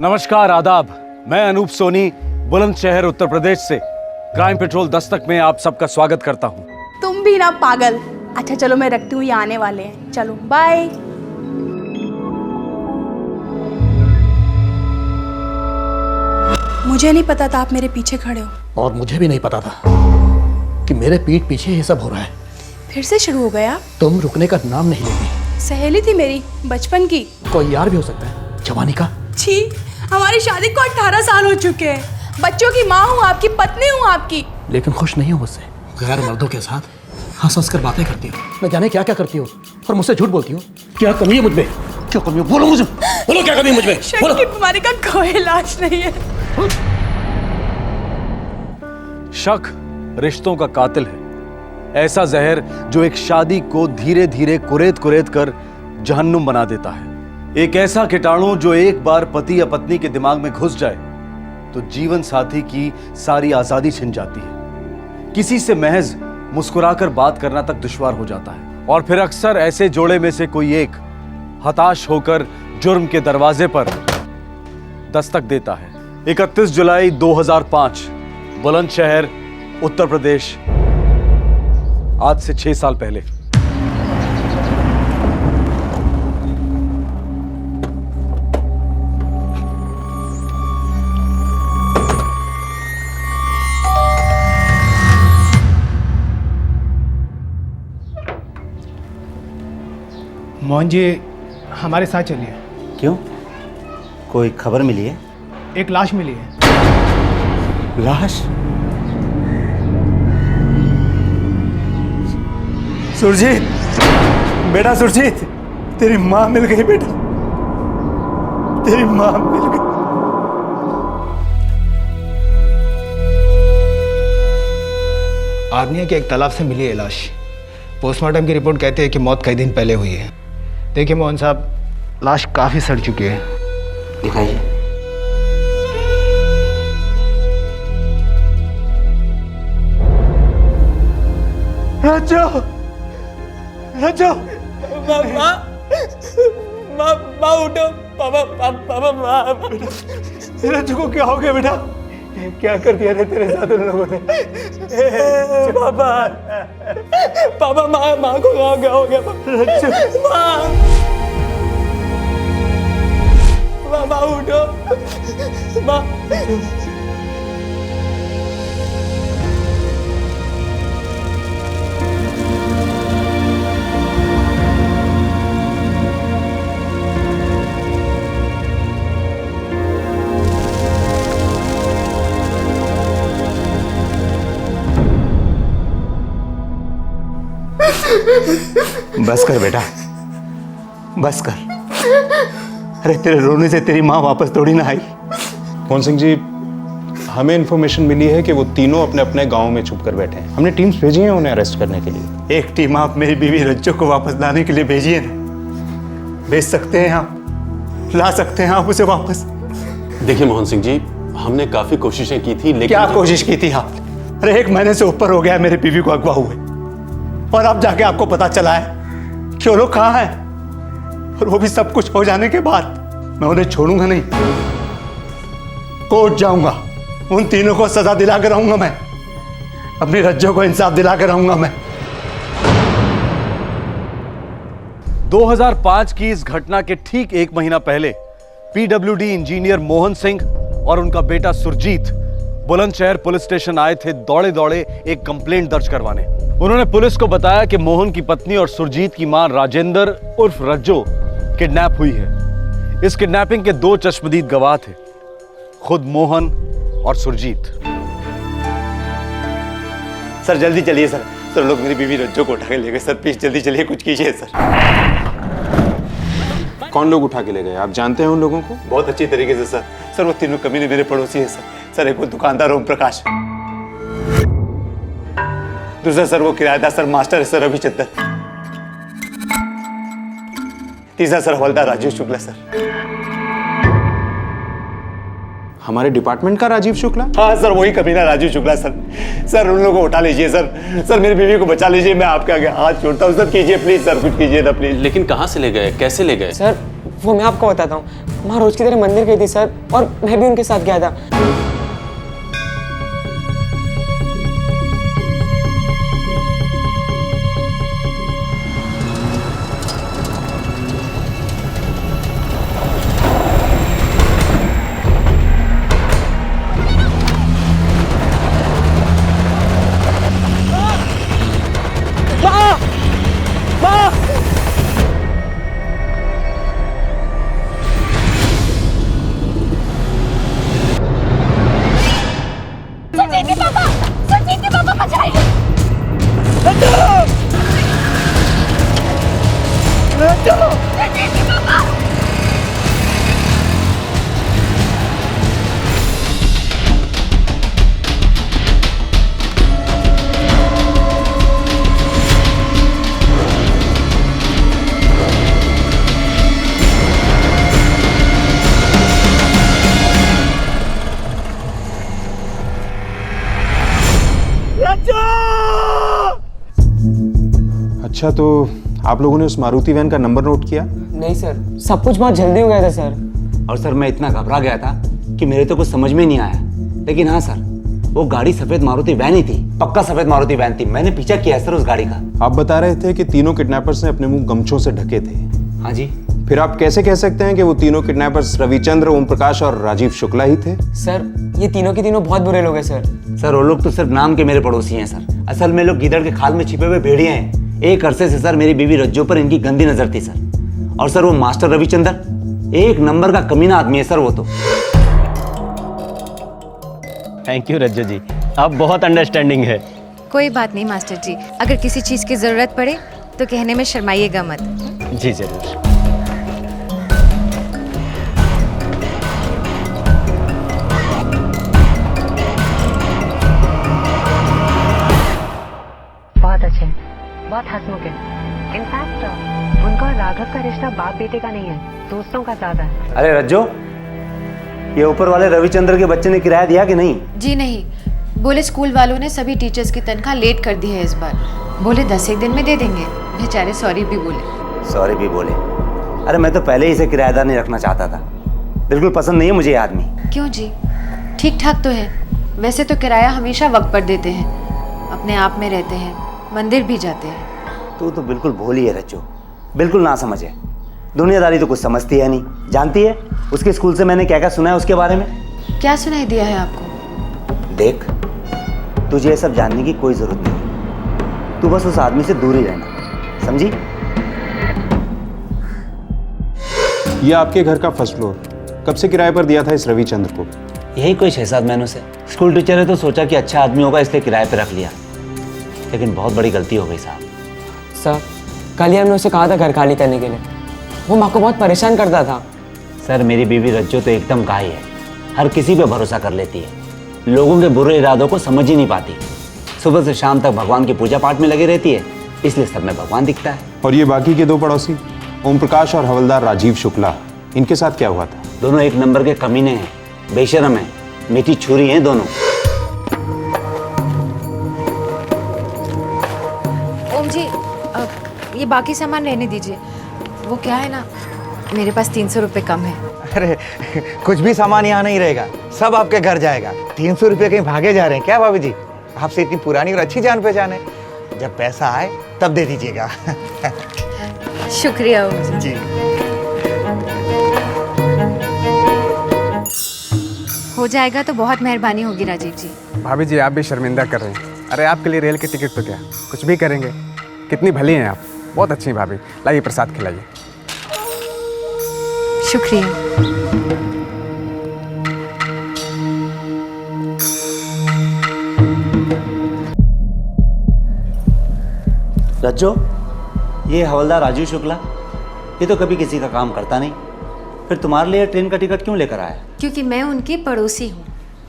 नमस्कार, आदाब। मैं अनूप सोनी बुलंदशहर उत्तर प्रदेश से क्राइम पेट्रोल दस्तक में आप सबका स्वागत करता हूँ। तुम भी ना पागल। अच्छा चलो मैं रखती हूँ, ये आने वाले हैं। चलो बाय। मुझे नहीं पता था आप मेरे पीछे खड़े हो। और मुझे भी नहीं पता था कि मेरे पीठ पीछे ये सब हो रहा है। फिर से शुरू हो गया? तुम रुकने का नाम नहीं लेती। सहेली थी मेरी बचपन की। कोई यार भी हो सकता है, जवानी का। छी, हमारी शादी को 18 साल हो चुके हैं। बच्चों की माँ हूँ, आपकी पत्नी हूँ आपकी। लेकिन खुश नहीं हो मुझसे। गैर मर्दों के साथ हंस हंस कर बातें करती हो, न जाने क्या क्या करती हो, और मुझसे झूठ बोलती हो। क्या कमी है मुझमें? क्या कमी है? बोलो मुझे, बोलो क्या कमी है मुझमें? शक की बीमारी का कोई इलाज नहीं है। शक रिश्तों का कातिल है, ऐसा जहर जो एक शादी को धीरे धीरे कुरेद कुरेद कर जहन्नुम बना देता है। एक ऐसा कीटाणु जो एक बार पति या पत्नी के दिमाग में घुस जाए तो जीवन साथी की सारी आजादी छिन जाती है। किसी से महज मुस्कुराकर बात करना तक दुश्वार हो जाता है। और फिर अक्सर ऐसे जोड़े में से कोई एक हताश होकर जुर्म के दरवाजे पर दस्तक देता है। 31 जुलाई 2005 बुलंदशहर उत्तर प्रदेश, आज से 6 साल पहले। मोहन जी हमारे साथ चलिए। क्यों? कोई खबर मिली है? एक लाश मिली है। लाश? सुरजीत, बेटा सुरजीत, तेरी माँ मिल गई बेटा, तेरी माँ मिल गई। आर्निया के एक तालाब से मिली है लाश। पोस्टमार्टम की रिपोर्ट कहती है कि मौत कई दिन पहले हुई है। देखिए मोहन साहब, लाश काफी सड़ चुकी है। दिखाइए। रज्जो, रज्जो, माँ उठो, पापा माँ। रज्जो को क्या हो गया बेटा? क्या कर दिया रे तेरे साथ उन लोगों ने? पापा माँ को क्या हो गया? माँ उठो, माँ। बस कर बेटा, बस कर। अरे तेरे रोने से तेरी माँ वापस थोड़ी ना आई। मोहन सिंह जी, हमें इन्फॉर्मेशन मिली है कि वो तीनों अपने अपने गांव में छुप कर बैठे हैं। हमने टीम्स भेजी हैं उन्हें अरेस्ट करने के लिए। एक टीम आप मेरी बीवी रज्जो को वापस लाने के लिए भेजिए ना। भेज सकते हैं आप, ला सकते हैं आप उसे वापस। देखिए मोहन सिंह जी, हमने काफी कोशिशें की थी, लेकिन क्या कोशिश की थी आपने? अरे 1 महीने से ऊपर हो गया मेरी बीवी को अगवा हुए, और अब जाके आपको पता चला है कि वो लोग कहाँ हैं, और वो भी सब कुछ हो जाने के बाद। मैं उन्हें छोड़ूंगा नहीं, कोर्ट जाऊंगा, उन तीनों को सजा दिला कर आऊंगा। मैं अपनी रज्जो को इंसाफ दिला कर आऊंगा। मैं 2005 की इस घटना के ठीक 1 महीना पहले पीडब्ल्यूडी इंजीनियर मोहन सिंह और उनका बेटा सुरजीत बुलंदशहर पुलिस स्टेशन आए थे दौड़े दौड़े एक कंप्लेंट दर्ज करवाने। उन्होंने पुलिस को बताया कि मोहन की पत्नी और सुरजीत की मां राजेंद्र उर्फ रज्जो किडनैप हुई है। इस किडनैपिंग के 2 चश्मदीद गवाह थे, खुद मोहन और सुरजीत। सर जल्दी चलिए सर। सर लोग मेरी बीवी रज्जो को उठा के ले गए सर। प्लीज जल्दी चलिए, कुछ कीजिए सर। कौन लोग उठा के ले गए? आप जानते हैं उन लोगों को? बहुत अच्छी तरीके से सर। सर वो तीनों कमीने मेरे पड़ोसी हैं सर। सर एक वो दुकानदार ओम प्रकाश, दूसरा सर वो किराएदार सर मास्टर है सर रविचंद्र, तीसरा सर हवलदार राजीव शुक्ला सर। हमारे डिपार्टमेंट का राजीव शुक्ला? हाँ सर, वही कमीना राजीव शुक्ला सर। सर उन लोगों को उठा लीजिए सर। सर मेरी बीवी को बचा लीजिए, मैं आपके आगे हाथ जोड़ता हूँ सर। कीजिए प्लीज सर, कुछ कीजिए ना प्लीज। लेकिन कहाँ से ले गए, कैसे ले गए? सर वो मैं आपको बताता हूँ। माँ रोज की तरह मंदिर गई थी सर, और मैं भी उनके साथ गया था। अच्छा, तो आप लोगों ने उस मारुति वैन का नंबर नोट किया? नहीं सर, सब कुछ बहुत जल्दी हो गया था सर। और सर मैं इतना घबरा गया था कि मेरे तो कुछ समझ में नहीं आया। लेकिन हाँ सर, वो गाड़ी सफेद मारुति वैन ही थी, पक्का सफेद मारुति वैन थी। मैंने पीछा किया है सर उस गाड़ी का। आप बता रहे थे कि तीनों किडनैपर्स ने अपने मुंह गमछों से ढके थे। हाँ जी। फिर आप कैसे कह सकते हैं कि वो तीनों किडनैपर्स रविचंद्र, ओम प्रकाश और राजीव शुक्ला ही थे? सर ये तीनों के तीनों बहुत बुरे लोग हैं सर। सर वो लोग तो सिर्फ नाम के मेरे पड़ोसी हैं सर। असल में लोग गीदड़ के खाल में छिपे हुए भेड़िए हैं। एक अरसे से सर मेरी बीवी रज्जो पर इनकी गंदी नजर थी सर। और सर वो मास्टर रविचंद्र एक नंबर का कमीना आदमी है सर वो तो। थैंक यू रज्जो जी, आप बहुत अंडरस्टैंडिंग है। कोई बात नहीं मास्टर जी, अगर किसी चीज़ की ज़रूरत पड़े तो कहने में शर्माइएगा मत। जी जरूर। बहुत अच्छे, बहुत हंसमुख है। इनफैक्ट उनका और राघव का रिश्ता बाप बेटे का नहीं है, दोस्तों का ज्यादा है। अरे रज्जो, ये ऊपर वाले रविचंद्र के बच्चे ने किराया दिया कि नहीं? जी नहीं, बोले स्कूल वालों ने सभी टीचर्स की तनख्वाह लेट कर दी है इस बार। बोले 10 दिन में दे देंगे। बेचारे सॉरी भी बोले। सॉरी भी बोले? अरे मैं तो पहले ही इसे किराएदार नहीं रखना चाहता था। बिल्कुल पसंद नहीं है मुझे ये आदमी। क्यों जी, ठीक ठाक तो है। वैसे तो किराया हमेशा वक्त पर देते हैं, अपने आप में रहते हैं, मंदिर भी जाते हैं। तू तो बिल्कुल भोली है रज्जो, बिल्कुल ना समझ है। दुनियादारी तो कुछ समझती है नहीं। जानती है उसके स्कूल से मैंने क्या क्या सुना है उसके बारे में? क्या सुनाई दिया है आपको? देख, तुझे ये सब जानने की कोई जरूरत नहीं। तू बस उस आदमी से दूर ही रहना, समझी? ये आपके घर का फर्स्ट फ्लोर कब से किराए पर दिया था इस रविचंद्र को? यही कोई 6-7 महीनों से। स्कूल टीचर है तो सोचा कि अच्छा आदमी होगा इसलिए किराए पे रख लिया, लेकिन बहुत बड़ी गलती हो गई साहब। सर कल ही हमने उसे कहा था घर खाली करने के लिए। वो माँ को बहुत परेशान करता था। सर मेरी बीवी रज्जो तो एकदम गाय है, हर किसी पे भरोसा कर लेती है, लोगों के बुरे इरादों को समझ ही नहीं पाती। सुबह से शाम तक भगवान की पूजा पाठ में लगी रहती है, इसलिए सब में भगवान दिखता है। और ये बाकी के दो पड़ोसी ओम प्रकाश और हवलदार राजीव शुक्ला, इनके साथ क्या हुआ था? दोनों एक नंबर के कमीने हैं, बेशरम हैं, मीठी छुरी हैं दोनों। ओम जी, ये बाकी सामान रहने दीजिए। वो क्या है ना, मेरे पास 300 रुपये कम है। अरे कुछ भी सामान यहाँ नहीं रहेगा, सब आपके घर जाएगा। 300 रुपये कहीं भागे जा रहे हैं क्या भाभी जी? आपसे इतनी पुरानी और अच्छी जान पहचान है, जब पैसा आए तब दे दीजिएगा। शुक्रिया ओम जी। हो जाएगा तो बहुत मेहरबानी होगी राजीव जी। भाभी जी आप भी शर्मिंदा कर रहे हैं। अरे आपके लिए रेल के टिकट तो क्या, कुछ भी करेंगे। कितनी भली हैं आप, बहुत अच्छी भाभी। लाइए प्रसाद खिलाइए। शुक्रिया। रज्जो, ये हवलदार राजीव शुक्ला, ये तो कभी किसी का काम करता नहीं, फिर तुम्हारे लिए ट्रेन का टिकट क्यों लेकर आया? क्योंकि मैं उनकी पड़ोसी हूँ।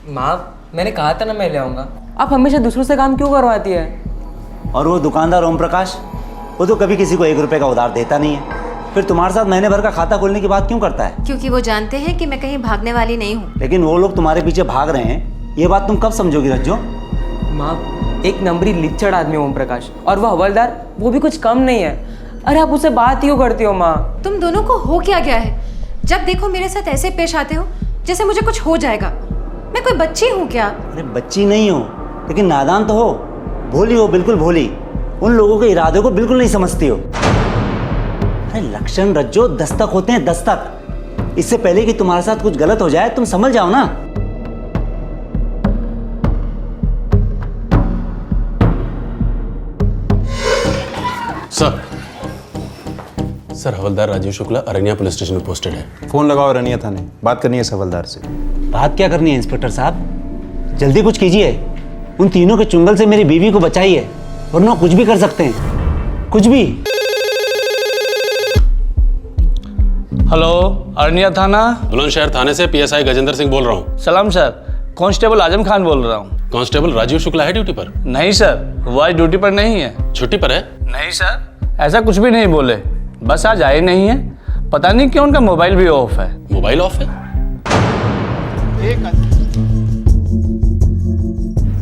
माँ मैंने कहा था ना मैं ले आऊँगा। आप हमेशा दूसरों से काम क्यों करवाती है? और वो दुकानदार ओम प्रकाश, वो तो कभी किसी को 1 रुपये का उधार देता नहीं है, फिर तुम्हारे साथ महीने भर का खाता खोलने की बात क्यों करता है? क्योंकि वो जानते हैं कि मैं कहीं भागने वाली नहीं हूँ। लेकिन वो लोग तुम्हारे पीछे भाग रहे हैं, ये बात तुम कब समझोगी रज्जो? माँ एक नंबरी लिच्चड़ आदमी ओम प्रकाश, और वो हवलदार वो भी कुछ कम नहीं है। अरे आप उससे बात क्यों करती हो माँ? तुम दोनों को हो क्या गया है? जब देखो मेरे साथ ऐसे पेश आते हो जैसे मुझे कुछ हो जाएगा। मैं कोई बच्ची हूँ क्या? अरे बच्ची नहीं हो, लेकिन नादान तो हो, भोली हो, बिल्कुल भोली। उन लोगों के इरादों को बिल्कुल नहीं समझती हो। अरे लक्षण रज्जो दस्तक होते हैं, दस्तक। इससे पहले कि तुम्हारे साथ कुछ गलत हो जाए तुम समझ जाओ ना। सर हवलदार राजीव शुक्ला अरनिया पुलिस स्टेशन में पोस्टेड है। फोन लगाओ रनिया थाने, बात करनी है हवलदार से। बात क्या करनी है इंस्पेक्टर साहब? जल्दी कुछ कीजिए, उन तीनों के चुंगल से मेरी बीवी को बचाइए, वरना कुछ भी कर सकते हैं, कुछ भी। हेलो, अरनिया थाना। बुलंदशहर थाने से पीएसआई गजेंद्र सिंह बोल रहा हूँ। सलाम सर, कांस्टेबल आजम खान बोल रहा हूँ। कांस्टेबल राजीव शुक्ला है ड्यूटी पर? नहीं सर, वो आज ड्यूटी पर नहीं है। छुट्टी पर है? नहीं सर, ऐसा कुछ भी नहीं बोले, बस आज आए नहीं है। पता नहीं क्यों उनका मोबाइल भी ऑफ है। मोबाइल ऑफ है?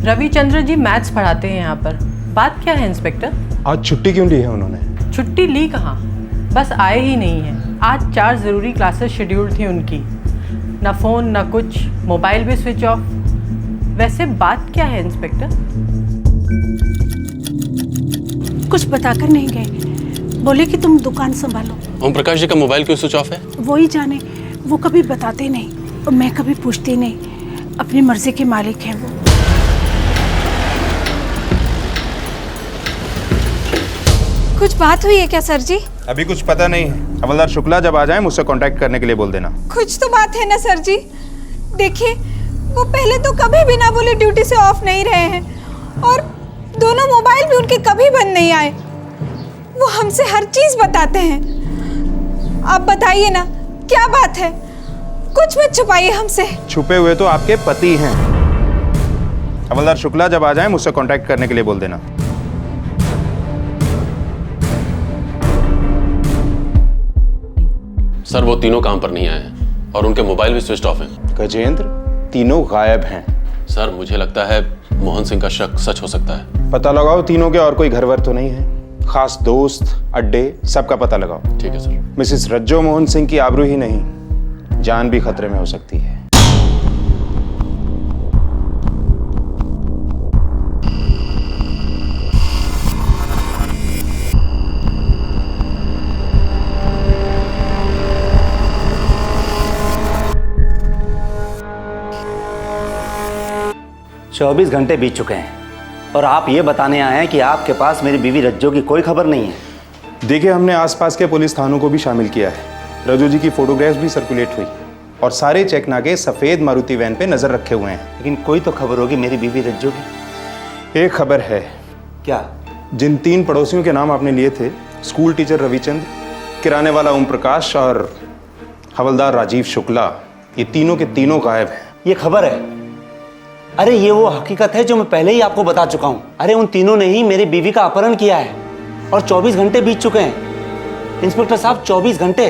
रविचंद्र जी मैथ्स पढ़ाते हैं यहाँ पर। बात क्या है इंस्पेक्टर? आज छुट्टी क्यों ली है उन्होंने? छुट्टी ली कहाँ, बस आए ही नहीं है। आज 4 ज़रूरी क्लासेस शेड्यूल थी उनकी, ना फ़ोन ना कुछ, मोबाइल भी स्विच ऑफ। वैसे बात क्या है इंस्पेक्टर? कुछ बताकर नहीं गए, बोले कि तुम दुकान संभालो। ओम प्रकाश जी का मोबाइल क्यों स्विच ऑफ है? वो ही जाने, वो कभी बताते नहीं और मैं कभी पूछती नहीं। अपनी मर्जी के मालिक हैं वो। कुछ बात हुई है क्या सर जी? अभी कुछ पता नहीं है। हवलदार शुक्ला जब आ जाए मुझसे कांटेक्ट करने के लिए बोल देना। कुछ तो बात है ना सर जी। देखिए, वो पहले तो कभी बिना बोले ड्यूटी से ऑफ नहीं रहे हैं और दोनों मोबाइल भी उनके कभी बंद नहीं आए। वो हमसे हर चीज बताते हैं। आप बताइए ना, क्या बात है? कुछ मत छुपाइए हमसे। छुपे हुए तो आपके पति हैं। हवलदार शुक्ला जब आ जाए मुझसे कांटेक्ट करने के लिए बोल देना। सर वो तीनों काम पर नहीं आए हैं और उनके मोबाइल भी स्विच ऑफ हैं। गजेंद्र, तीनों गायब हैं। सर मुझे लगता है मोहन सिंह का शक सच हो सकता है। पता लगाओ तीनों के और कोई घर वर तो नहीं है। खास दोस्त, अड्डे, सबका पता लगाओ। ठीक है सर। मिसेस रज्जो मोहन सिंह की आबरू ही नहीं, जान भी खतरे में हो सकती है। चौबीस घंटे बीत चुके हैं और आप ये बताने आए हैं कि आपके पास मेरी बीवी रज्जो की कोई खबर नहीं है। देखिए, हमने आसपास के पुलिस थानों को भी शामिल किया है। रज्जो जी की फोटोग्राफ्स भी सर्कुलेट हुई और सारे चेक नाके सफेद मारुति वैन पे नजर रखे हुए हैं। लेकिन कोई तो खबर होगी मेरी बीवी रज्जो की। एक खबर है। क्या? जिन 3 पड़ोसियों के नाम आपने लिए थे, स्कूल टीचर रविचंद्र, किराने वाला ओम प्रकाश और हवलदार राजीव शुक्ला, ये तीनों के तीनों गायब हैं। ये खबर है? अरे ये वो हकीकत है जो मैं पहले ही आपको बता चुका हूं। अरे उन तीनों ने ही मेरी बीवी का अपहरण किया है और 24 घंटे बीत चुके हैं। इंस्पेक्टर साहब, 24 घंटे!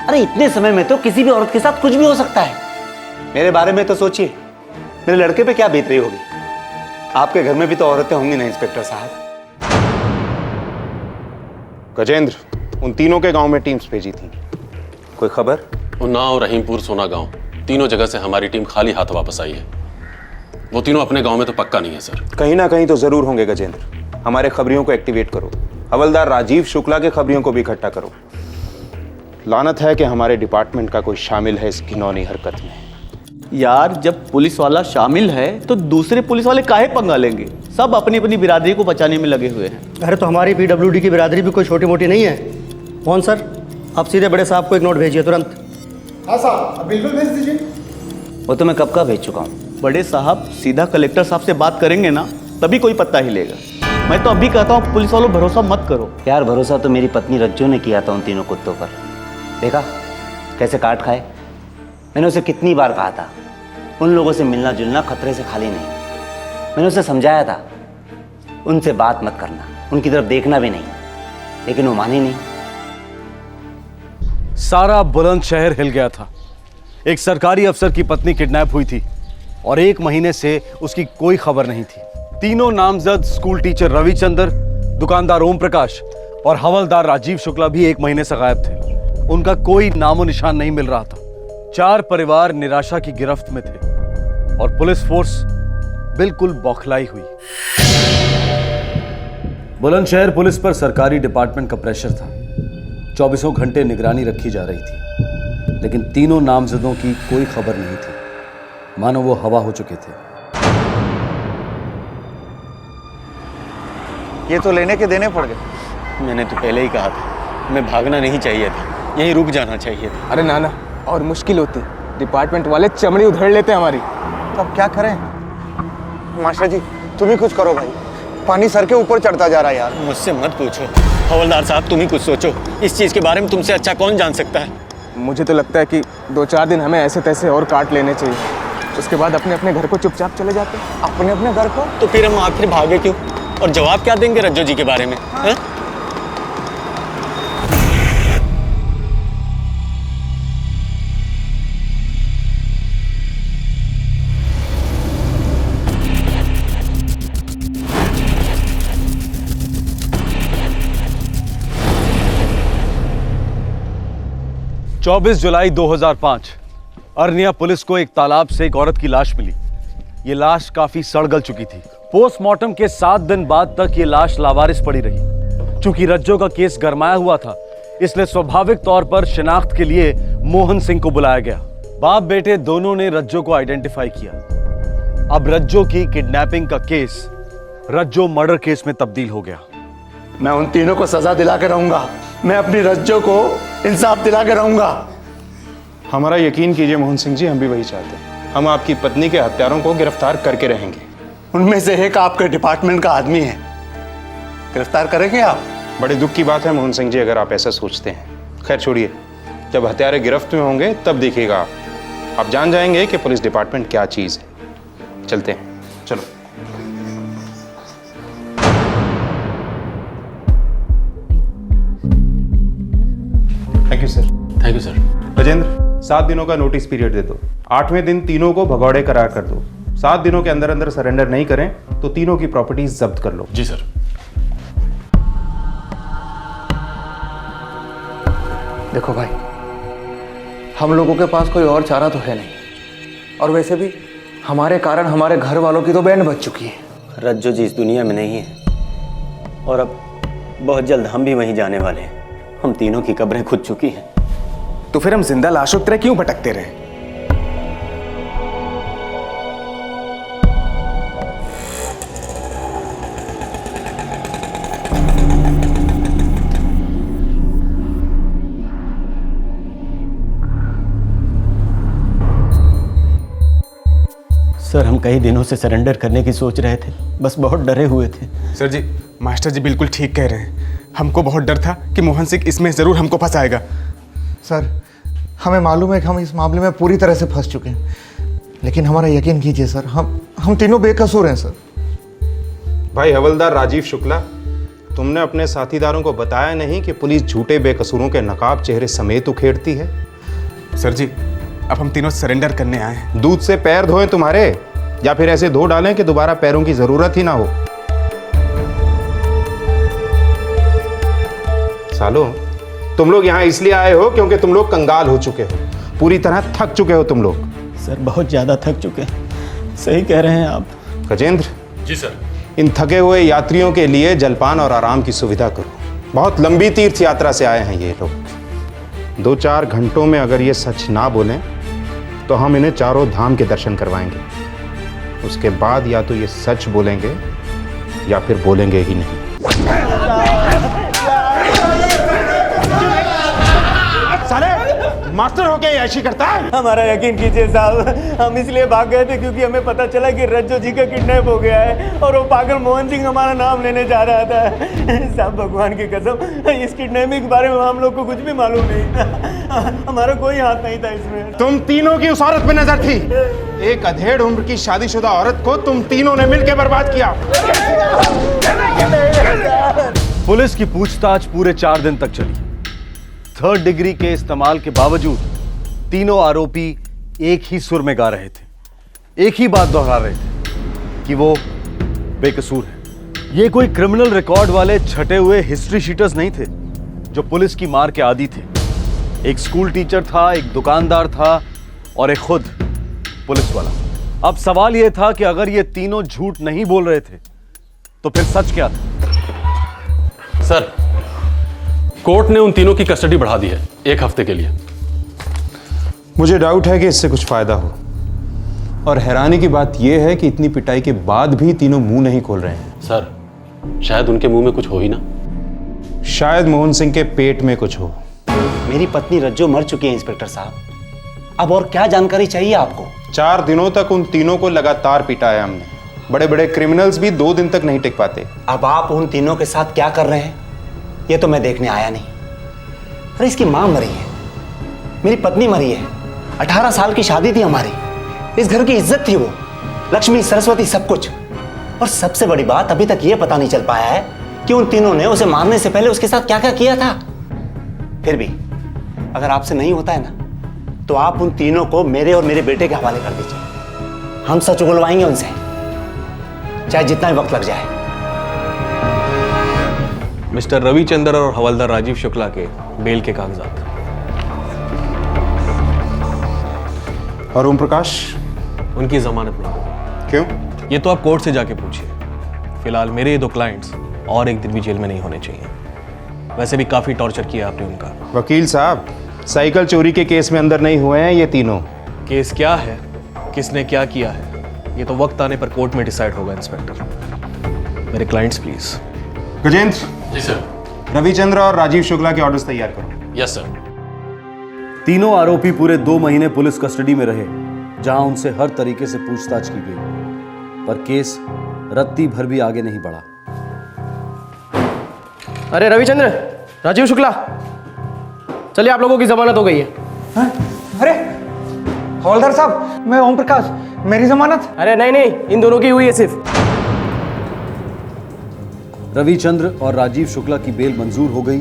अरे इतने समय में तो किसी भी औरत के साथ कुछ भी हो सकता है। मेरे बारे में तो सोचिए, मेरे लड़के पे क्या बीत रही होगी। आपके घर में भी तो औरतें होंगी ना इंस्पेक्टर साहब। गजेंद्र, उन तीनों के गांव में टीम्स भेजी थी, कोई खबर? उन्नाव, रहीमपुर, सोना गांव, तीनों जगह से हमारी टीम खाली हाथ वापस आई है। वो तीनों अपने गांव में तो पक्का नहीं है सर। कहीं ना कहीं तो जरूर होंगे गजेंद्र। हमारे खबरियों को एक्टिवेट करो, हवलदार राजीव शुक्ला के खबरियों को भी इकट्ठा करो। लानत है कि हमारे डिपार्टमेंट का कोई शामिल है इस घिनौनी हरकत में। यार, जब पुलिस वाला शामिल है तो दूसरे पुलिस वाले काहे पंगा लेंगे? सब अपनी अपनी बिरादरी को बचाने में लगे हुए हैं। अरे तो हमारी पीडब्ल्यूडी की बिरादरी भी कोई छोटी मोटी नहीं है। मोहन सर, आप सीधे बड़े साहब को एक नोट भेजिए तुरंत। हाँ साहब, बिल्कुल भेज दीजिए। वो तो मैं कब का भेज चुका हूँ। बड़े साहब सीधा कलेक्टर साहब से बात करेंगे ना, तभी कोई पत्ता हिलेगा। मैं तो अभी कहता हूँ पुलिस वालों भरोसा मत करो। यार भरोसा तो मेरी पत्नी रज्जो ने किया था उन तीनों कुत्तों पर। देखा कैसे काट खाए। मैंने उसे कितनी बार कहा था, उन लोगों से मिलना जुलना खतरे से खाली नहीं। मैंने उसे समझाया था, उनसे बात मत करना, उनकी तरफ देखना भी नहीं, लेकिन वो मानी नहीं। सारा बुलंदशहर हिल गया था। एक सरकारी अफसर की पत्नी किडनैप हुई थी और 1 महीने से उसकी कोई खबर नहीं थी। तीनों नामजद स्कूल टीचर रविचंद्र, दुकानदार ओम प्रकाश और हवलदार राजीव शुक्ला भी 1 महीने से गायब थे। उनका कोई नामो निशान नहीं मिल रहा था। 4 परिवार निराशा की गिरफ्त में थे और पुलिस फोर्स बिल्कुल बौखलाई हुई। बुलंदशहर पुलिस पर सरकारी डिपार्टमेंट का प्रेशर था। 24 घंटे निगरानी रखी जा रही थी, लेकिन तीनों नामजदों की कोई खबर नहीं थी, मानो वो हवा हो चुके थे। ये तो लेने के देने पड़ गए। मैंने तो पहले ही कहा था, हमें भागना नहीं चाहिए था, यहीं रुक जाना चाहिए था। अरे नाना, और मुश्किल होती, डिपार्टमेंट वाले चमड़ी उधेड़ लेते हमारी। तो अब क्या करें? मास्टर जी तुम ही कुछ करो भाई, पानी सर के ऊपर चढ़ता जा रहा है यार। मुझसे मत पूछो हवलदार साहब, तुम ही कुछ सोचो। इस चीज़ के बारे में तुमसे अच्छा कौन जान सकता है। मुझे तो लगता है कि 2-4 दिन हमें ऐसे तैसे और काट लेने चाहिए, उसके बाद अपने अपने घर को चुपचाप चले जाते। अपने अपने घर को? तो फिर हम आखिर भागे क्यों? और जवाब क्या देंगे रज्जो जी के बारे में? हाँ? 24 जुलाई 2005 अरनिया पुलिस को एक तालाब से एक औरत की लाश मिली। ये लाश काफी सड़-गल चुकी थी। पोस्टमार्टम के 7 दिन बाद तक ये लाश लावारिस पड़ी रही। चूंकि रज्जो का केस गरमाया हुआ था, इसलिए स्वाभाविक तौर पर शिनाख्त के लिए मोहन सिंह को बुलाया गया। बाप बेटे दोनों ने रज्जो को आइडेंटिफाई किया। अब रज्जो की किडनैपिंग का केस रज्जो मर्डर केस में तब्दील हो गया। मैं उन तीनों को सजा दिला के रहूंगा। मैं अपनी रज्जो को इंसाफ दिला के रहूंगा। हमारा यकीन कीजिए मोहन सिंह जी, हम भी वही चाहते हैं। हम आपकी पत्नी के हत्यारों को गिरफ्तार करके रहेंगे। उनमें से एक आपके डिपार्टमेंट का आदमी है, गिरफ्तार करेंगे आप? बड़े दुख की बात है मोहन सिंह जी अगर आप ऐसा सोचते हैं। खैर छोड़िए, जब हत्यारे गिरफ्त में होंगे तब देखिएगा आप जान जाएंगे कि पुलिस डिपार्टमेंट क्या चीज़ है। चलते हैं, चलो। Thank you sir. Thank you sir. Gajendra, 7 दिनों का नोटिस पीरियड दे दो। 8वें दिन तीनों को भगौड़े करार कर दो। 7 दिनों के अंदर अंदर सरेंडर नहीं करें तो तीनों की प्रॉपर्टीज जब्त कर लो। जी सर। देखो भाई, हम लोगों के पास कोई और चारा तो है नहीं, और वैसे भी हमारे कारण हमारे घर वालों की तो बैंड बज चुकी है। रज्जो जी इस दुनिया में नहीं है और अब बहुत जल्द हम भी वहीं जाने वाले हैं। हम तीनों की कब्रें खुद चुकी हैं। तो फिर हम जिंदा लाशों की तरह क्यों भटकते रहे? सर, हम कई दिनों से सरेंडर करने की सोच रहे थे, बस बहुत डरे हुए थे। सर जी, मास्टर जी बिल्कुल ठीक कह रहे हैं। हमको बहुत डर था कि मोहन सिंह इसमें जरूर हमको फंसाएगा। सर, हमें मालूम है कि हम इस मामले में पूरी तरह से फंस चुके हैं, लेकिन हमारा यकीन कीजिए सर, हम तीनों बेकसूर हैं सर। भाई हवलदार राजीव शुक्ला, तुमने अपने साथीदारों को बताया नहीं कि पुलिस झूठे बेकसूरों के नकाब चेहरे समेत उखेड़ती है? सर जी, अब हम तीनों सरेंडर करने आए हैं। दूध से पैर धोएं तुम्हारे, या फिर ऐसे धो डालें कि दोबारा पैरों की जरूरत ही ना हो। सालो, तुम लोग यहाँ इसलिए आए हो क्योंकि तुम लोग कंगाल हो चुके हो, पूरी तरह थक चुके हो तुम लोग। सर, बहुत ज्यादा थक चुके हैं। सही कह रहे हैं आप। गजेंद्र जी सर। इन थके हुए यात्रियों के लिए जलपान और आराम की सुविधा करो। बहुत लंबी तीर्थ यात्रा से आए हैं ये लोग। 2-4 घंटों में अगर ये सच ना बोलें तो हम इन्हें चारों धाम के दर्शन करवाएंगे। उसके बाद या तो ये सच बोलेंगे या फिर बोलेंगे ही नहीं। साले, मास्टर होके ऐसी करता है? हमारा यकीन कीजिए साहब, हम इसलिए भाग गए थे क्योंकि हमें पता चला कि रज्जो जी का किडनैप हो गया है और वो पागल मोहन सिंह हमारा नाम लेने जा रहा था। साहब, भगवान की कसम, इस किडनैपिंग के बारे में हम लोग को कुछ भी मालूम नहीं था। हमारा कोई हाथ नहीं था इसमें। तुम तीनों की उस औरत पे नजर थी। एक अधेड़ उम्र की शादीशुदा औरत को तुम तीनों ने मिलकर बर्बाद किया। पुलिस की पूछताछ पूरे 4 दिन तक चली। 3rd डिग्री के इस्तेमाल के बावजूद तीनों आरोपी एक ही सुर में गा रहे थे, एक ही बात दोहरा रहे थे कि वो बेकसूर है। ये कोई क्रिमिनल रिकॉर्ड वाले छटे हुए हिस्ट्री शीटर्स नहीं थे जो पुलिस की मार के आदी थे। एक स्कूल टीचर था, एक दुकानदार था और एक खुद पुलिस वाला। अब सवाल यह था कि अगर ये तीनों झूठ नहीं बोल रहे थे तो फिर सच क्या था? सर, कोर्ट ने उन तीनों की कस्टडी बढ़ा दी है 1 हफ्ते के लिए। मुझे डाउट है कि इससे कुछ फायदा हो, और हैरानी की बात यह है कि इतनी पिटाई के बाद भी तीनों मुंह नहीं खोल रहे हैं। सर, शायद उनके मुंह में कुछ हो ही ना। शायद मोहन सिंह के पेट में कुछ हो। मेरी पत्नी रज्जो मर चुकी है इंस्पेक्टर साहब। अब और क्या जानकारी चाहिए आपको? 4 दिनों तक उन तीनों को लगातार पिटाया हमने। बड़े बड़े क्रिमिनल्स भी 2 दिन तक नहीं टिक पाते। अब आप उन तीनों के साथ क्या कर रहे हैं ये तो मैं देखने आया नहीं। अरे इसकी मां मरी है, मेरी पत्नी मरी है, 18 साल की शादी थी हमारी, इस घर की इज्जत थी वो, लक्ष्मी सरस्वती सब कुछ। और सबसे बड़ी बात, अभी तक ये पता नहीं चल पाया है कि उन तीनों ने उसे मारने से पहले उसके साथ क्या क्या किया था। फिर भी अगर आपसे नहीं होता है ना तो आप उन तीनों को मेरे और मेरे बेटे के हवाले कर दीजिए। हम सच उगलवाएंगे उनसे, चाहे जितना भी वक्त लग जाए। मिस्टर रविचंद्र और हवलदार राजीव शुक्ला के बेल के कागजात। और ओम प्रकाश? उनकी जमानत नहीं। क्यों? ये तो आप कोर्ट से जाके पूछिए। फिलहाल मेरे ये 2 क्लाइंट्स और 1 दिन भी जेल में नहीं होने चाहिए। वैसे भी काफी टॉर्चर किया आपने उनका। वकील साहब, साइकिल चोरी के केस में अंदर नहीं हुए हैं ये तीनों। केस क्या है, किसने क्या किया है, ये तो वक्त आने पर कोर्ट में डिसाइड होगा। इंस्पेक्टर, मेरे क्लाइंट्स प्लीज। गजेंद्र। जी सर। रविचंद्र और राजीव शुक्ला के ऑर्डर्स तैयार करो। Yes sir. तीनों आरोपी पूरे 2 महीने पुलिस कस्टडी में रहे, जहां उनसे हर तरीके से पूछताछ की गई, पर केस रत्ती भर भी आगे नहीं बढ़ा। अरे रविचंद्र, राजीव शुक्ला, चलिए आप लोगों की जमानत हो गई है। हाँ? अरे हवलदार साहब, मैं ओम प्रकाश, मेरी जमानत? अरे नहीं नहीं, इन दोनों की हुई है सिर्फ। रविचंद्र और राजीव शुक्ला की बेल मंजूर हो गई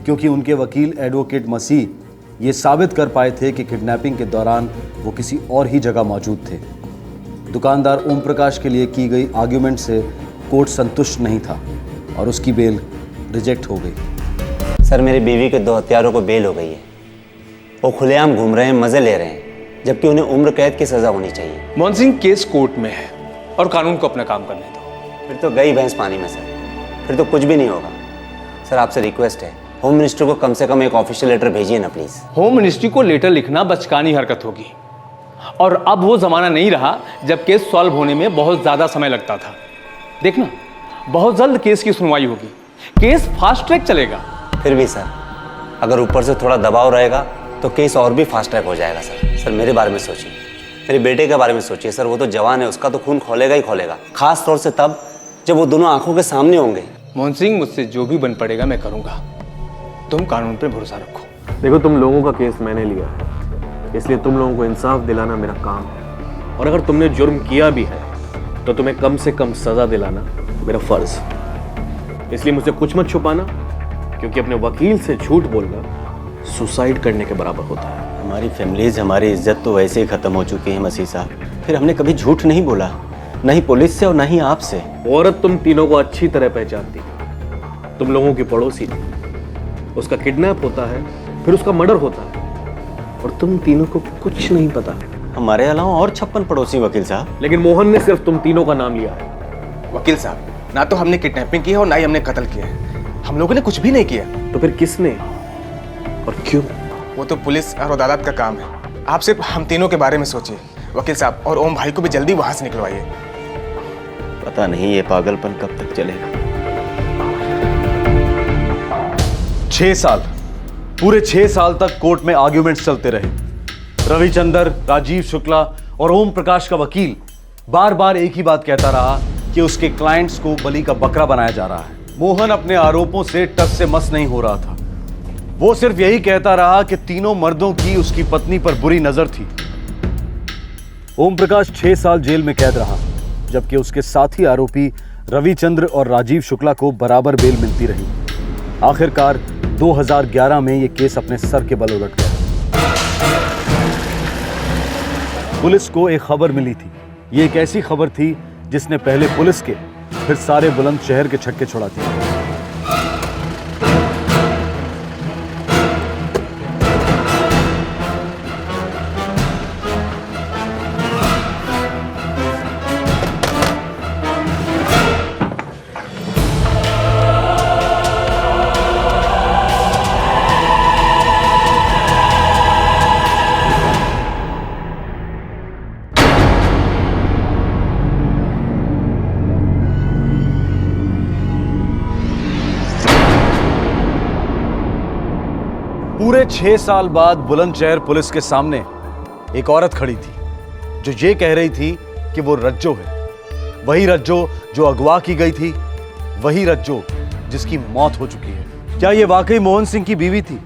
क्योंकि उनके वकील एडवोकेट मसीह ये साबित कर पाए थे कि किडनैपिंग के दौरान वो किसी और ही जगह मौजूद थे। दुकानदार ओम प्रकाश के लिए की गई आर्ग्यूमेंट से कोर्ट संतुष्ट नहीं था और उसकी बेल रिजेक्ट हो गई। सर, मेरी बीवी के 2 हत्यारों को बेल हो गई है। वो खुलेआम घूम रहे हैं, मजे ले रहे हैं, जबकि उन्हें उम्र कैद की सजा होनी चाहिए। मोहन सिंह, केस कोर्ट में है और कानून को अपना काम करने दो। फिर तो गई भैंस पानी में सर, फिर तो कुछ भी नहीं होगा। सर, आपसे रिक्वेस्ट है, होम मिनिस्टर को कम से कम एक ऑफिशियल लेटर भेजिए ना प्लीज। होम मिनिस्ट्री को लेटर लिखना बचकानी हरकत होगी, और अब वो जमाना नहीं रहा जब केस सॉल्व होने में बहुत ज्यादा समय लगता था। देखना, बहुत जल्द केस की सुनवाई होगी, केस फास्ट ट्रैक चलेगा। फिर भी सर, अगर ऊपर से थोड़ा दबाव रहेगा तो केस और भी फास्ट ट्रैक हो जाएगा। सर मेरे बारे में सोचिए, मेरे बेटे के बारे में सोचिए। सर, वो तो जवान है, उसका तो खून खोलेगा ही खोलेगा, खास तौर से तब जब वो दोनों आंखों के सामने होंगे। मोहन सिंह, मुझसे जो भी बन पड़ेगा मैं करूंगा, तुम कानून पे भरोसा रखो। देखो, तुम लोगों का केस मैंने लिया है, इसलिए तुम लोगों को इंसाफ दिलाना मेरा काम है, और अगर तुमने जुर्म किया भी है तो तुम्हें कम से कम सजा दिलाना मेरा फर्ज। इसलिए मुझसे कुछ मत छुपाना, क्योंकि अपने वकील से झूठ बोलना सुसाइड करने के बराबर होता है। हमारी फैमिलीज, हमारी इज्जत तो वैसे ही खत्म हो चुकी है मसीह साहब। फिर हमने कभी झूठ नहीं बोला, न ही पुलिस से और न ही आपसे। औरत तुम तीनों को अच्छी तरह पहचानती, तुम लोगों की पड़ोसी थी, उसका किडनैप होता है, फिर उसका मर्डर होता है, और तुम तीनों को कुछ नहीं पता। हमारे अलावा और 56 पड़ोसी वकील साहब। लेकिन मोहन ने सिर्फ तुम तीनों का नाम लिया है। वकील साहब, ना तो हमने किडनैपिंग की है और ना ही हमने कत्ल किया है। हम लोगों ने कुछ भी नहीं किया। तो फिर किसने और क्यों? वो तो पुलिस और अदालत का काम है। आप सिर्फ हम तीनों के बारे में सोचिए वकील साहब, और ओम भाई को भी जल्दी वहां से निकलवाइए। पता नहीं ये पागलपन कब तक चलेगा। 6 साल, पूरे 6 साल तक कोर्ट में आर्ग्यूमेंट्स चलते रहे। रविचंद्र, राजीव शुक्ला और ओम प्रकाश का वकील बार बार एक ही बात कहता रहा कि उसके क्लाइंट्स को बलि का बकरा बनाया जा रहा है। मोहन अपने आरोपों से टस से मस नहीं हो रहा था। वो सिर्फ यही कहता रहा कि तीनों मर्दों की उसकी पत्नी पर बुरी नजर थी। ओम प्रकाश 6 साल जेल में कैद रहा, जबकि उसके साथी आरोपी रविचंद्र और राजीव शुक्ला को बराबर बेल मिलती रही। आखिरकार 2011 में यह केस अपने सर के बल उलट गया। पुलिस को एक खबर मिली थी। ये एक ऐसी खबर थी जिसने पहले पुलिस के, फिर सारे बुलंदशहर के छक्के छुड़ा दिए। 6 साल बाद बुलंदशहर पुलिस के सामने एक औरत खड़ी थी जो ये कह रही थी कि वो रज्जो है, वही रज्जो जो अगवा की गई थी, वही रज्जो जिसकी मौत हो चुकी है। क्या ये वाकई मोहन सिंह की बीवी थी?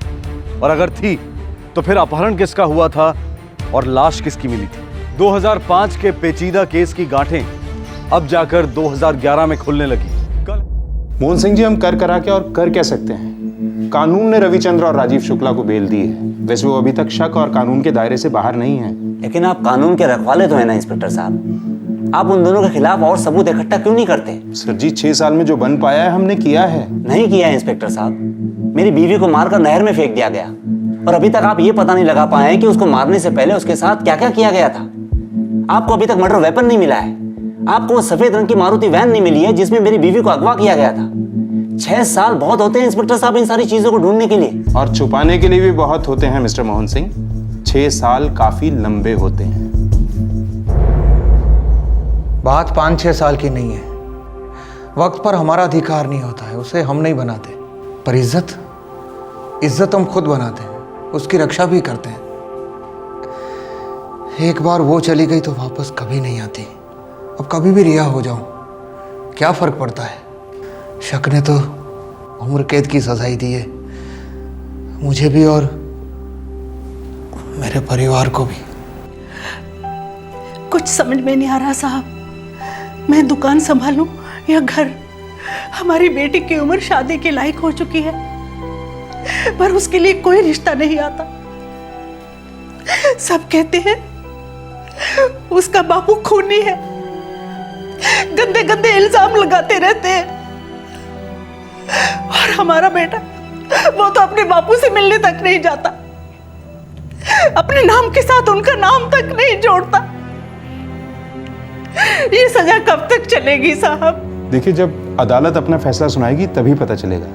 और अगर थी तो फिर अपहरण किसका हुआ था और लाश किसकी मिली थी? 2005 के पेचीदा केस की गांठें अब जाकर 2011 में खुलने लगी। मोहन सिंह जी, हम कर करा के और कर क्या सकते हैं? कानून ने रविचंद्र और राजीव शुक्ला को बेल दी है। वैसे वो अभी तक शक और कानून के दायरे से बाहर नहीं है। लेकिन आप कानून के रखवाले तो है ना इंस्पेक्टर साहब, आप उन दोनों के खिलाफ और सबूत इकट्ठा क्यों नहीं करते? सर जी, 6 साल में जो बन पाया है हमने किया है। नहीं किया है इंस्पेक्टर साहब, मेरी बीवी को मारकर नहर में फेंक दिया गया और अभी तक आप ये पता नहीं लगा पाए कि उसको मारने से पहले उसके साथ क्या क्या किया गया था। आपको अभी तक मर्डर वेपन नहीं मिला है, आपको वो सफेद रंग की मारुति वैन नहीं मिली है जिसमें मेरी बीवी को अगवा किया गया था। 6 साल बहुत होते हैं इंस्पेक्टर साहब इन सारी चीजों को ढूंढने के लिए, और छुपाने के लिए भी बहुत होते हैं मिस्टर मोहन सिंह। 6 साल काफी लंबे होते हैं। बात 5-6 साल की नहीं है। वक्त पर हमारा अधिकार नहीं होता है, उसे हम नहीं बनाते। पर इज्जत हम खुद बनाते हैं, उसकी रक्षा भी करते हैं। एक बार वो चली गई तो वापस कभी नहीं आती। अब कभी भी रिहा हो जाऊं, क्या फर्क पड़ता है? शक ने तो उम्र कैद की सजाई दी है, मुझे भी और मेरे परिवार को भी। कुछ समझ में नहीं आ रहा साहब, मैं दुकान संभालूं या घर? हमारी बेटी की उम्र शादी के लायक हो चुकी है, पर उसके लिए कोई रिश्ता नहीं आता। सब कहते हैं उसका बापू खूनी है, गंदे गंदे इल्जाम लगाते रहते हैं। और हमारा बेटा, वो तो अपने बापू से मिलने तक नहीं जाता, अपने नाम के साथ उनका नाम तक नहीं जोड़ता। ये सजा कब तक चलेगी साहब? देखिए, जब अदालत अपना फैसला सुनाएगी तभी पता चलेगा।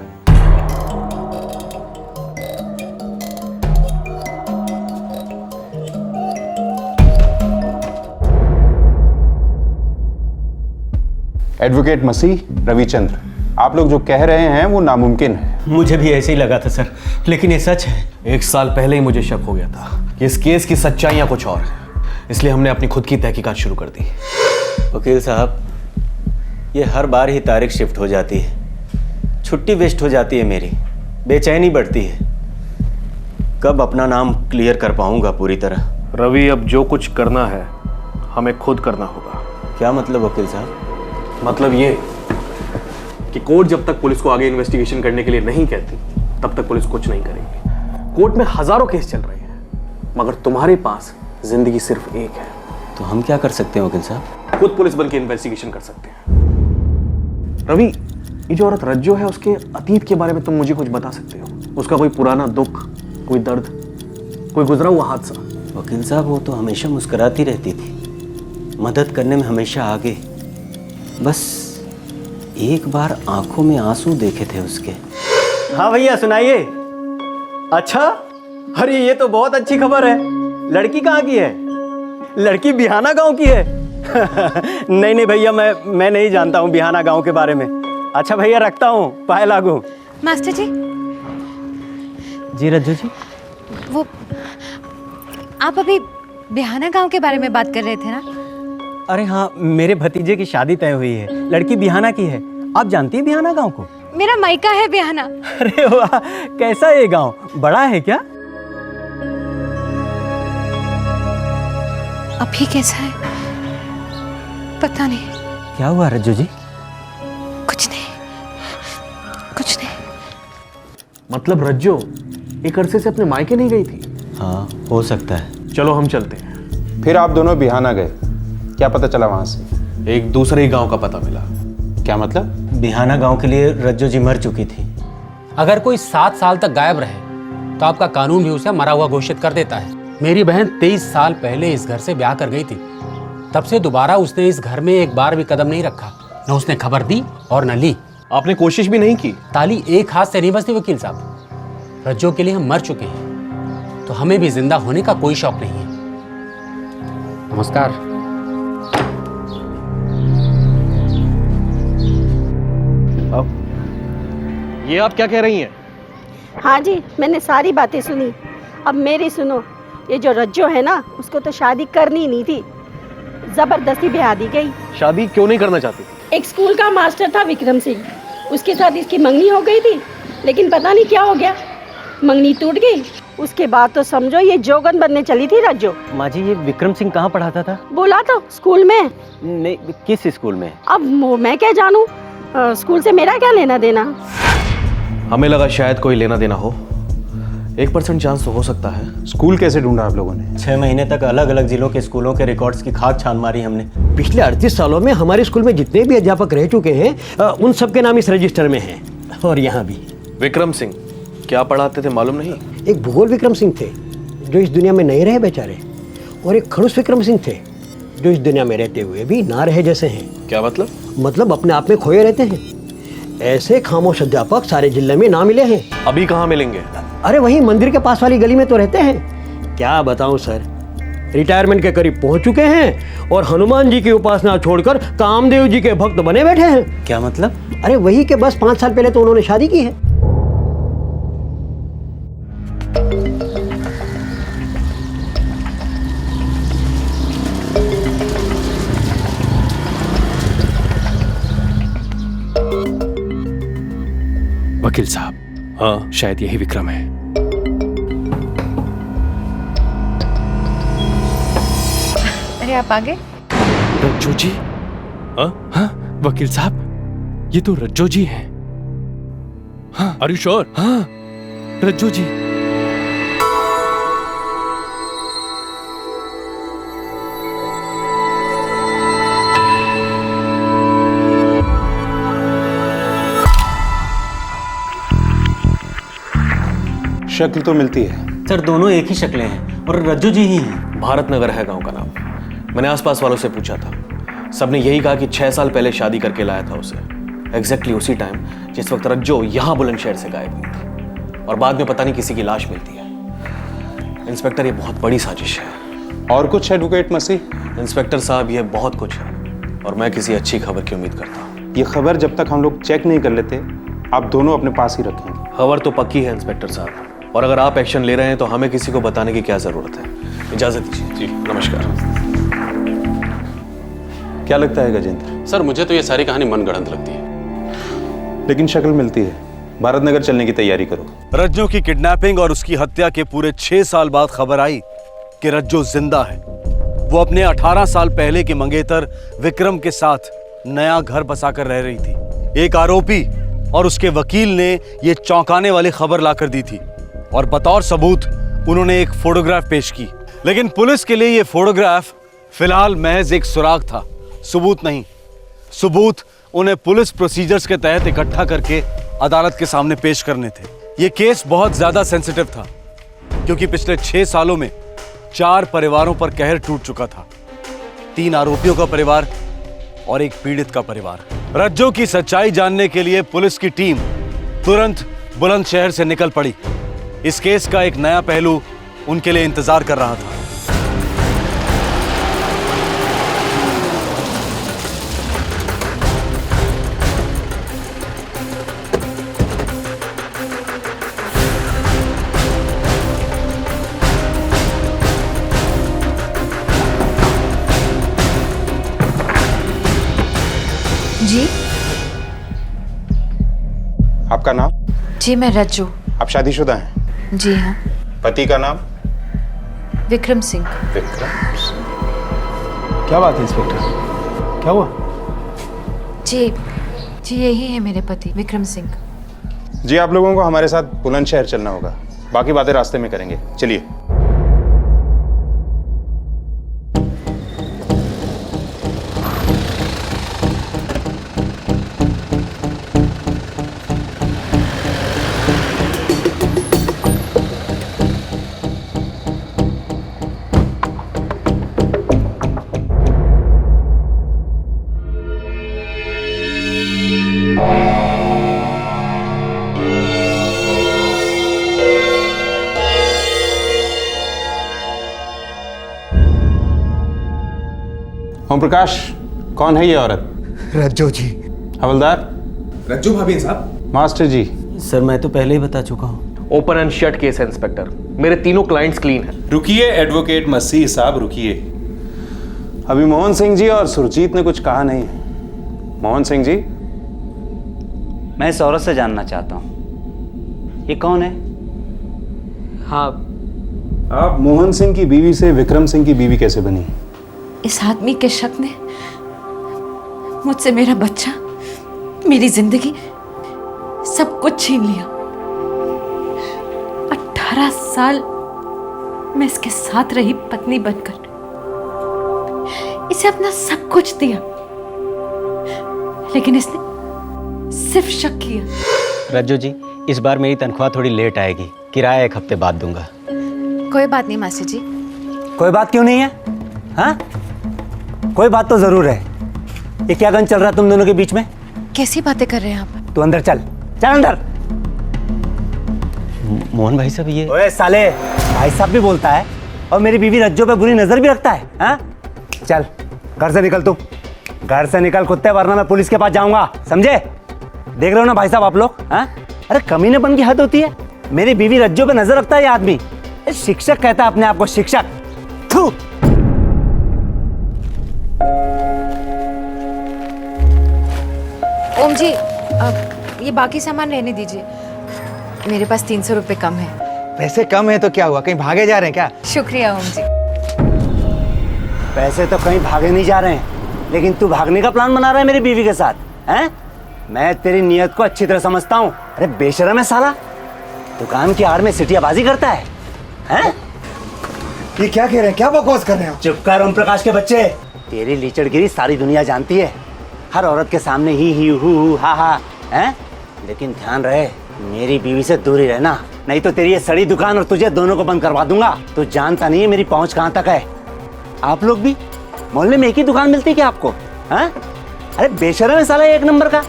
एडवोकेट मसीह, रविचंद्र, आप लोग जो कह रहे हैं वो नामुमकिन है। मुझे भी ऐसे ही लगा था सर, लेकिन ये सच है। 1 साल पहले ही मुझे शक हो गया था कि इस केस की सच्चाइयां कुछ और हैं, इसलिए हमने अपनी खुद की तहकीकात शुरू कर दी। वकील साहब, ये हर बार ही तारीख शिफ्ट हो जाती है, छुट्टी वेस्ट हो जाती है, मेरी बेचैनी बढ़ती है। कब अपना नाम क्लियर कर पाऊंगा पूरी तरह? रवि, अब जो कुछ करना है हमें खुद करना होगा। क्या मतलब वकील साहब? मतलब ये कि कोर्ट जब तक पुलिस को आगे इन्वेस्टिगेशन करने के लिए नहीं कहती, तब तक पुलिस कुछ नहीं करेगी। कोर्ट में हजारों केस चल रहे हैं, मगर तुम्हारे पास जिंदगी सिर्फ एक है। तो हम क्या कर सकते हैं वकील साहब? खुद पुलिस बन के इन्वेस्टिगेशन कर सकते हैं। रवि, ये जो औरत रज्जो है, उसके अतीत के बारे में तुम मुझे कुछ बता सकते हो? उसका कोई पुराना दुख, कोई दर्द, कोई गुजरा हुआ हादसा? वकील साहब, वो तो हमेशा मुस्कुराती रहती थी, मदद करने में हमेशा आगे। बस एक बार आंखों में आंसू देखे थे उसके। हाँ भैया, सुनाइए। अच्छा, अरे ये तो बहुत अच्छी खबर है। लड़की कहाँ की है? लड़की बिहाना गांव की है। नहीं नहीं भैया, मैं नहीं जानता हूँ बिहाना गांव के बारे में। अच्छा भैया, रखता हूँ, पाए लागू। मास्टर जी। जी रज्जू जी। वो आप अभी बिहाना गांव के बारे में बात कर रहे थे ना? अरे हाँ, मेरे भतीजे की शादी तय हुई है, लड़की बिहाना की है। आप जानती है बिहाना गांव को? मेरा मायका है बिहाना। अरे वाह, कैसा है ये गांव? बड़ा है क्या? अभी कैसा है पता नहीं। क्या हुआ रज्जू जी? कुछ नहीं, कुछ नहीं। मतलब रज्जो एक अरसे से अपने मायके नहीं गई थी? हाँ, हो सकता है। चलो हम चलते हैं। फिर आप दोनों बिहाना गए, क्या पता चला वहां से? एक दूसरे ही गांव का पता मिला। क्या मतलब? बिहाना गांव के लिए रज्जो जी मर चुकी थी। अगर कोई 7 साल तक गायब रहे तो आपका कानून भी उसे मरा हुआ घोषित कर देता है। मेरी बहन 23 साल पहले इस घर से ब्याह कर गई थी, तब से दोबारा उसने इस घर में एक बार भी कदम नहीं रखा। न उसने खबर दी और न ली। आपने कोशिश भी नहीं की? ताली एक हाथ से नहीं बजती वकील साहब। रज्जो के लिए हम मर चुके हैं, तो हमें भी जिंदा होने का कोई शौक नहीं है। नमस्कार। अब ये आप क्या कह रही हैं? हाँ जी, मैंने सारी बातें सुनी। अब मेरी सुनो, ये जो रज्जो है ना, उसको तो शादी करनी नहीं थी, जबरदस्ती ब्याह दी गई। शादी क्यों नहीं करना चाहती? एक स्कूल का मास्टर था विक्रम सिंह, उसके साथ इसकी मंगनी हो गई थी, लेकिन पता नहीं क्या हो गया, मंगनी टूट गई। उसके बाद तो समझो ये जोगन बनने चली थी रज्जो। माँ जी, ये विक्रम सिंह कहाँ पढ़ाता था? बोला तो स्कूल में। नहीं, किस स्कूल में? अब मैं क्या जानूं, स्कूल से मेरा क्या लेना देना। हमें लगा शायद कोई लेना देना हो। 1% चांस तो हो सकता है। स्कूल कैसे ढूंढा आप लोगों ने? 6 महीने तक अलग अलग जिलों के स्कूलों के रिकॉर्ड्स की खाक छान मारी हमने। पिछले 38 सालों में हमारे स्कूल में जितने भी अध्यापक रह चुके हैं उन सबके नाम इस रजिस्टर में हैं, और यहाँ भी। विक्रम सिंह क्या पढ़ाते थे मालूम नहीं? एक भूगोल विक्रम सिंह थे जो इस दुनिया में नहीं रहे बेचारे, और एक खड़ूस विक्रम सिंह थे जो इस दुनिया में रहते हुए भी ना रहे जैसे हैं। क्या मतलब? मतलब अपने आप में खोए रहते हैं। ऐसे खामोश अध्यापक सारे जिले में ना मिले हैं। अभी कहाँ मिलेंगे? अरे वही मंदिर के पास वाली गली में तो रहते हैं। क्या बताऊं सर, रिटायरमेंट के करीब पहुंच चुके हैं और हनुमान जी की उपासना छोड़कर कामदेव जी के भक्त बने बैठे हैं। क्या मतलब? अरे वही के बस 5 साल पहले तो उन्होंने शादी की है। वकील साहब, हाँ, शायद यही विक्रम है। अरे आप आ गए? रज्जो जी? हाँ वकील साहब, ये तो रज्जो जी हैं। हाँ, आर यू श्योर? हाँ, रज्जो जी। शक्ल तो मिलती है सर, दोनों एक ही शक्लें हैं और रज्जू जी ही हैं। भारत नगर है गांव का नाम। मैंने आसपास वालों से पूछा था, सबने यही कहा कि 6 साल पहले शादी करके लाया था उसे, एग्जैक्टली उसी टाइम जिस वक्त रज्जो यहाँ बुलंदशहर से गायब हुई थी, और बाद में पता नहीं किसी की लाश मिलती है। इंस्पेक्टर, ये बहुत बड़ी साजिश है। और कुछ एडवोकेट मसीह? इंस्पेक्टर साहब, ये बहुत कुछ है, और मैं किसी अच्छी खबर की उम्मीद करता हूँ। ये खबर जब तक हम लोग चेक नहीं कर लेते, आप दोनों अपने पास ही रखेंगे। खबर तो पक्की है इंस्पेक्टर साहब, और अगर आप एक्शन ले रहे हैं तो हमें किसी को बताने की क्या जरूरत है। इजाजत दीजिए। जी नमस्कार। क्या लगता है गजेंद्र? सर, मुझे तो ये सारी कहानी मनगढ़ंत लगती है। लेकिन शक्ल मिलती है। भारत नगर चलने की तैयारी करो। रज्जो की किडनैपिंग और उसकी हत्या के पूरे 6 साल बाद खबर आई कि रज्जो जिंदा है। वो अपने 18 साल पहले के मंगेतर विक्रम के साथ नया घर बसाकर रह रही थी। एक आरोपी और उसके वकील ने ये चौंकाने वाली खबर लाकर दी थी, और बतौर सबूत उन्होंने एक फोटोग्राफ पेश की। लेकिन पुलिस के लिए ये फोटोग्राफ फिलहाल महज एक सुराग था, सबूत नहीं। सबूत उन्हें पुलिस प्रोसीजर्स के तहत इकट्ठा करके अदालत के सामने पेश करने थे। ये केस बहुत ज्यादा सेंसिटिव था, क्योंकि पिछले 6 सालों में 4 परिवारों पर कहर टूट चुका था। 3 आरोपियों का परिवार और एक पीड़ित का परिवार। रज्जो की सच्चाई जानने के लिए पुलिस की टीम तुरंत बुलंदशहर से निकल पड़ी। इस केस का एक नया पहलू उनके लिए इंतजार कर रहा था। जी? आपका नाम? जी, मैं रज्जू। आप शादीशुदा हैं? जी हाँ। पति का नाम? विक्रम सिंह। विक्रम। क्या बात है इंस्पेक्टर, क्या हुआ? जी जी, यही है मेरे पति विक्रम सिंह। जी, आप लोगों को हमारे साथ बुलंदशहर चलना होगा, बाकी बातें रास्ते में करेंगे। चलिए। ओम प्रकाश, कौन है ये औरत? रज्जो जी। हवलदार? रज्जू भाभी साहब। मास्टर जी। सर, मैं तो पहले ही बता चुका हूँ। ओपन एंड शट केस है इंस्पेक्टर। मेरे तीनों क्लाइंट्स क्लीन हैं। रुकिए एडवोकेट मसीह साहब, रुकिए। अभी मोहन सिंह जी और सुरजीत ने कुछ कहा नहीं है। मोहन सिंह जी, मैं इस औरत से जानना चाहता हूं, ये कौन है? हाँ, आप मोहन सिंह की बीवी से विक्रम सिंह की बीवी कैसे बनी? इस आदमी के शक ने मुझसे मेरा बच्चा, मेरी जिंदगी, सब कुछ छीन लिया। 18 साल मैं इसके साथ रही पत्नी बनकर, इसे अपना सब कुछ दिया, लेकिन इसने सिर्फ शक किया। रज्जू जी, इस बार मेरी तनख्वाह थोड़ी लेट आएगी, किराया 1 हफ्ते बाद दूंगा। कोई बात नहीं मास्टर जी। कोई बात क्यों नहीं है? हाँ, कोई बात तो जरूर है। ये क्या गन चल रहा है तुम दोनों के बीच में? कैसी बातें कर रहे हैं आप? तू अंदर चल, चल अंदर। मोहन भाई साहब, ये ओए साले, भाई साहब भी बोलता है और मेरी बीवी रज्जो पे बुरी नजर भी रखता है। हाँ, चल घर से निकल, तू घर से निकल कुत्ते, वरना मैं पुलिस के पास जाऊंगा, समझे? देख रहे हो ना भाई साहब आप लोग? हाँ, अरे कमीनेपन की हद होती है। मेरी बीवी रज्जो पे नजर रखता है ये आदमी। शिक्षक कहता है अपने आप को, शिक्षक। थू। ओम जी, अब ये बाकी सामान रहने दीजिए, मेरे पास 300 रुपए कम है। पैसे कम है तो क्या हुआ, कहीं भागे जा रहे हैं क्या? शुक्रिया ओम जी। पैसे तो कहीं भागे नहीं जा रहे हैं, लेकिन तू भागने का प्लान बना रहा है मेरी बीवी के साथ, हैं? मैं तेरी नीयत को अच्छी तरह समझता हूँ। अरे बेशरम है साला, दुकान की आड़ में सिटियाबाजी करता है, हैं? ये क्या कह रहे हैं, क्या बकवास कर रहे हैं? चुप कर ओम प्रकाश के बच्चे। तेरी लीचड़गिरी सारी दुनिया जानती है, हर औरत के सामने ही हु हा हा, हैं? लेकिन ध्यान रहे, मेरी बीवी से दूर ही रहना, नहीं तो तेरी ये सड़ी दुकान और तुझे दोनों को बंद करवा दूंगा। तू जानता नहीं है मेरी पहुंच कहां तक है। आप लोग भी मोहल्ले में एक ही दुकान मिलती है क्या आपको? हैं? अरे बेशरम है साला, 1 नंबर का,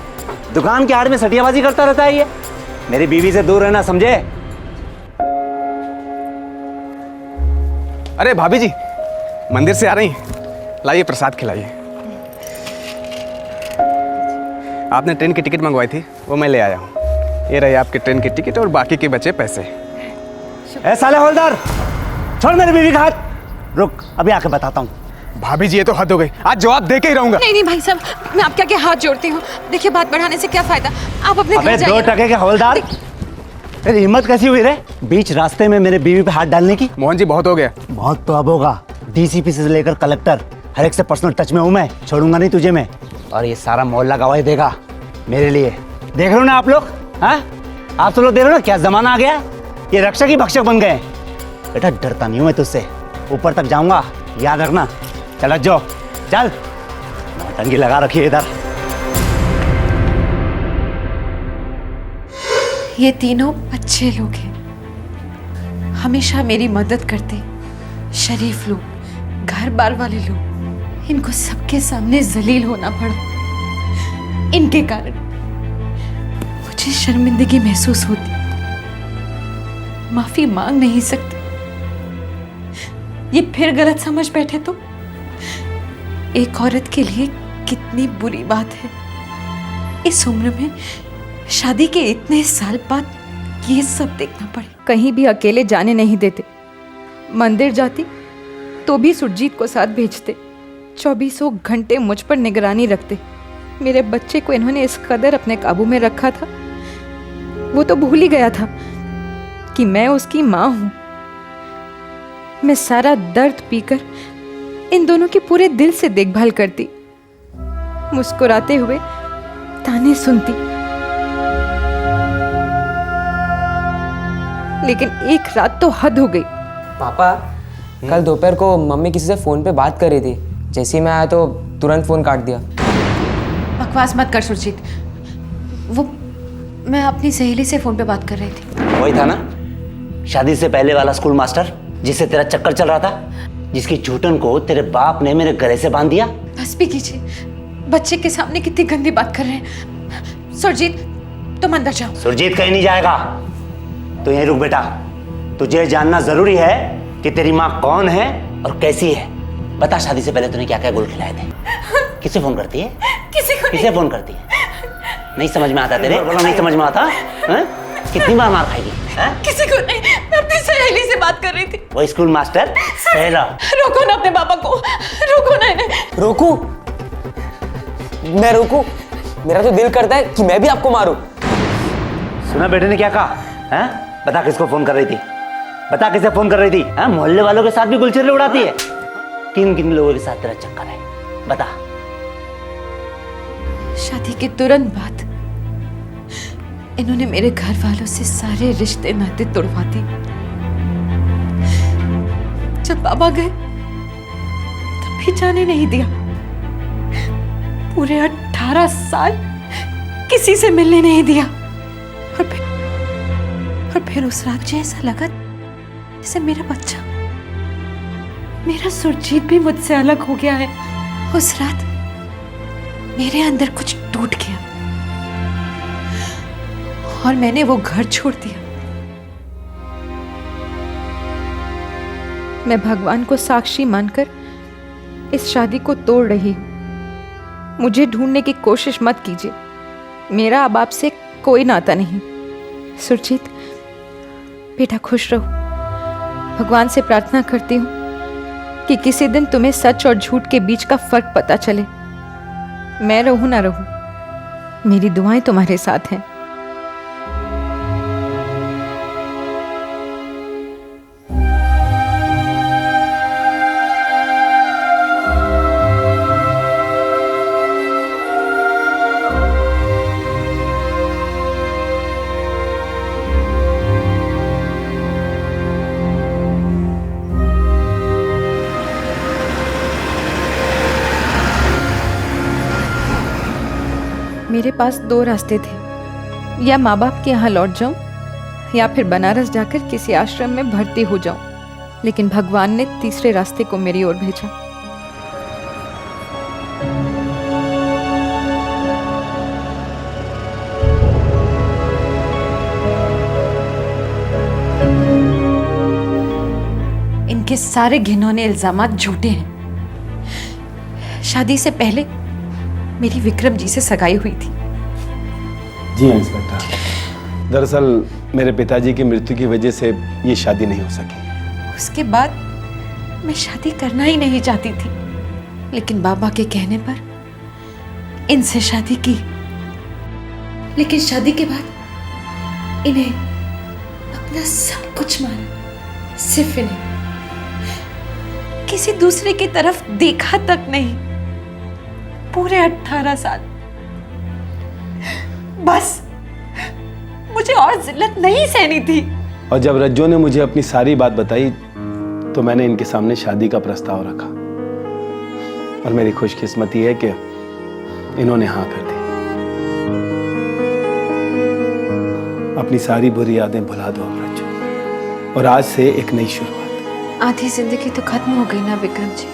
दुकान के आड़ में सटियाबाजी करता रहता है ये। मेरी बीवी से दूर रहना, समझे? अरे भाभी जी, मंदिर से आ रही हैं, लाइए प्रसाद खिलाइए। आपने ट्रेन की टिकट मंगवाई थी, वो मैं ले आया हूँ। ये रही आपकी ट्रेन की टिकट और बाकी के बचे पैसे। ए साले हवलदार, छोड़ मेरी बीवी का हाथ। रुक, अभी आके बताता हूँ। भाभी जी, ये तो हद हो गई, आज जवाब दे के ही रहूंगा। नहीं नहीं भाई साहब, मैं आपके आगे हाथ जोड़ती हूँ। देखिए, बात बढ़ाने से क्या फायदा, आप अपने घर जाइए। 2 टके के हवलदार, तेरी हिम्मत कैसी हुई रे बीच रास्ते में मेरे बीवी पे हाथ डालने की? मोहन जी, बहुत हो गया। बहुत तो अब होगा। डीसीपी से लेकर कलेक्टर, हर एक से पर्सनल टच में हूँ मैं, छोड़ूंगा नहीं तुझे मैं। और ये सारा मोहल्ला गवाही देगा मेरे लिए। देख रहे हो ना आप लोग? हाँ, आप सब लोग देख रहे हो ना क्या जमाना आ गया? ये रक्षक ही भक्षक बन गए। बेटा डरता नहीं हूँ मैं तुझसे, ऊपर तक जाऊंगा, याद रखना। चल जो, चल, नौटंकी लगा रखी है इधर। ये तीनों अच्छे लोग हैं, हमेशा मेरी मदद करते, शरीफ लोग, घर बार वाले लोग। इनको सबके सामने जलील होना पड़ा, इनके कारण मुझे शर्मिंदगी महसूस होती, माफी मांग नहीं सकती। ये फिर गलत समझ बैठे तो एक औरत के लिए कितनी बुरी बात है। इस उम्र में शादी के इतने साल बाद ये सब देखना पड़े। कहीं भी अकेले जाने नहीं देते, मंदिर जाती तो भी सुरजीत को साथ भेजते, 24 घंटे मुझ पर निगरानी रखते। मेरे बच्चे को इन्होंने इस कदर अपने काबू में रखा था, वो तो भूल ही गया था कि मैं उसकी माँ हूँ। मैं सारा दर्द पीकर इन दोनों की पूरे दिल से देखभाल करती, मुस्कुराते हुए ताने सुनती। लेकिन एक रात तो हद हो गई। पापा, कल दोपहर को मम्मी किसी से फोन पे बात कर रही थी, जैसे ही मैं आया तो तुरंत फोन काट दिया। बकवास मत कर सुरजीत, वो मैं अपनी सहेली से फोन पे बात कर रही थी। वही था ना, शादी से पहले वाला स्कूल मास्टर जिससे तेरा चक्कर चल रहा था, जिसकी झूठन को तेरे बाप ने मेरे गले से बांध दिया। बस भी कीजिए, बच्चे के सामने कितनी गंदी बात कर रहे हैं। सुरजीत, तुम अंदर जाओ। सुरजीत कहीं नहीं जाएगा, तो यहीं रुक बेटा। तुझे जानना जरूरी है कि तेरी माँ कौन है और कैसी है। बता, शादी से पहले तूने क्या क्या गोल खिलाए थे? किसे फोन करती है? किसे फोन करती है? नहीं समझ में आता तेरे? बोलो नहीं समझ में आता? कितनी बार मार खाएगी? किसी को नहीं, मैं अपनी सहेली से बात कर रही थी। वो स्कूल मास्टर सहेला। रोको ना अपने पापा को, रोको ना इन्हें। रोकू? मैं रोकू? मेरा तो दिल करता है कि मैं भी आपको मारूं। सुना बेटे ने क्या कहा? हैं? बता किसको फोन कर रही थी? बता किसे फोन कर रही थी? हैं? मोहल्ले वालों के साथ भी गुलछर्रे उड़ाती है? किन किन लोगों के साथ तेरा चक्कर है? बता। शादी के तुरंत बाद इन्होंने मेरे घर वालों से सारे रिश्ते नाते तोड़वा दिए। जब बाबा गए तब भी जाने नहीं दिया। पूरे 18 साल किसी से मिलने नहीं दिया। और फिर उस रात जैसा लगा जैसे मेरा बच्चा, मेरा सुरजीत भी मुझसे अलग हो गया है। उस रात मेरे अंदर कुछ टूट गया और मैंने वो घर छोड़ दिया। मैं भगवान को साक्षी मानकर इस शादी को तोड़ रही हूं। मुझे ढूंढने की कोशिश मत कीजिए, मेरा अब आपसे कोई नाता नहीं। सुरजीत बेटा खुश रहो। भगवान से प्रार्थना करती हूँ कि किसी दिन तुम्हें सच और झूठ के बीच का फर्क पता चले। मैं रहूं ना रहूं, मेरी दुआएं तुम्हारे साथ हैं। मेरे पास 2 रास्ते थे, या माँ बाप के यहाँ लौट जाऊं या फिर बनारस जाकर किसी आश्रम में भर्ती हो जाऊं। लेकिन भगवान ने तीसरे रास्ते को मेरी ओर भेजा। इनके सारे घिनौने इल्जामात झूठे हैं। शादी से पहले मेरी विक्रम जी से सगाई हुई थी। जी हाँ इंस्पेक्टर, दरअसल मेरे पिताजी की मृत्यु की वजह से ये शादी नहीं हो सकी। उसके बाद मैं शादी करना ही नहीं चाहती थी, लेकिन बाबा के कहने पर इनसे शादी की। लेकिन शादी के बाद इन्हें अपना सब कुछ माना, सिर्फ इन्हें। किसी दूसरे की तरफ देखा तक नहीं। पूरे 18 साल। बस मुझे और जिल्लत नहीं सहनी थी। और जब रज्जो ने मुझे अपनी सारी बात बताई तो मैंने इनके सामने शादी का प्रस्ताव रखा। और मेरी खुशकिस्मती है कि इन्होंने हाँ कर दी। अपनी सारी बुरी यादें भुला दो अब रज्जो, और आज से एक नई शुरुआत। आधी जिंदगी तो खत्म हो गई ना विक्रम जी।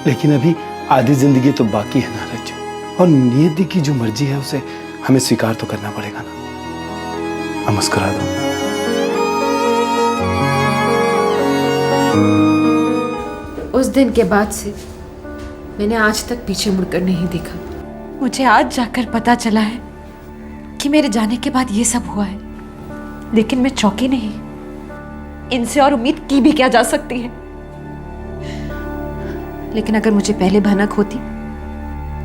लेकिन अभी आधी जिंदगी तो बाकी है ना रज्जो, और नियति की जो मर्जी है उसे हमें स्वीकार तो करना पड़ेगा ना। अब मुस्कुरा दो। उस दिन के बाद से मैंने आज तक पीछे मुड़कर नहीं देखा। मुझे आज जाकर पता चला है कि मेरे जाने के बाद ये सब हुआ है, लेकिन मैं चौंकी नहीं। इनसे और उम्मीद की भी क्या जा सकती है। लेकिन अगर मुझे पहले भनक होती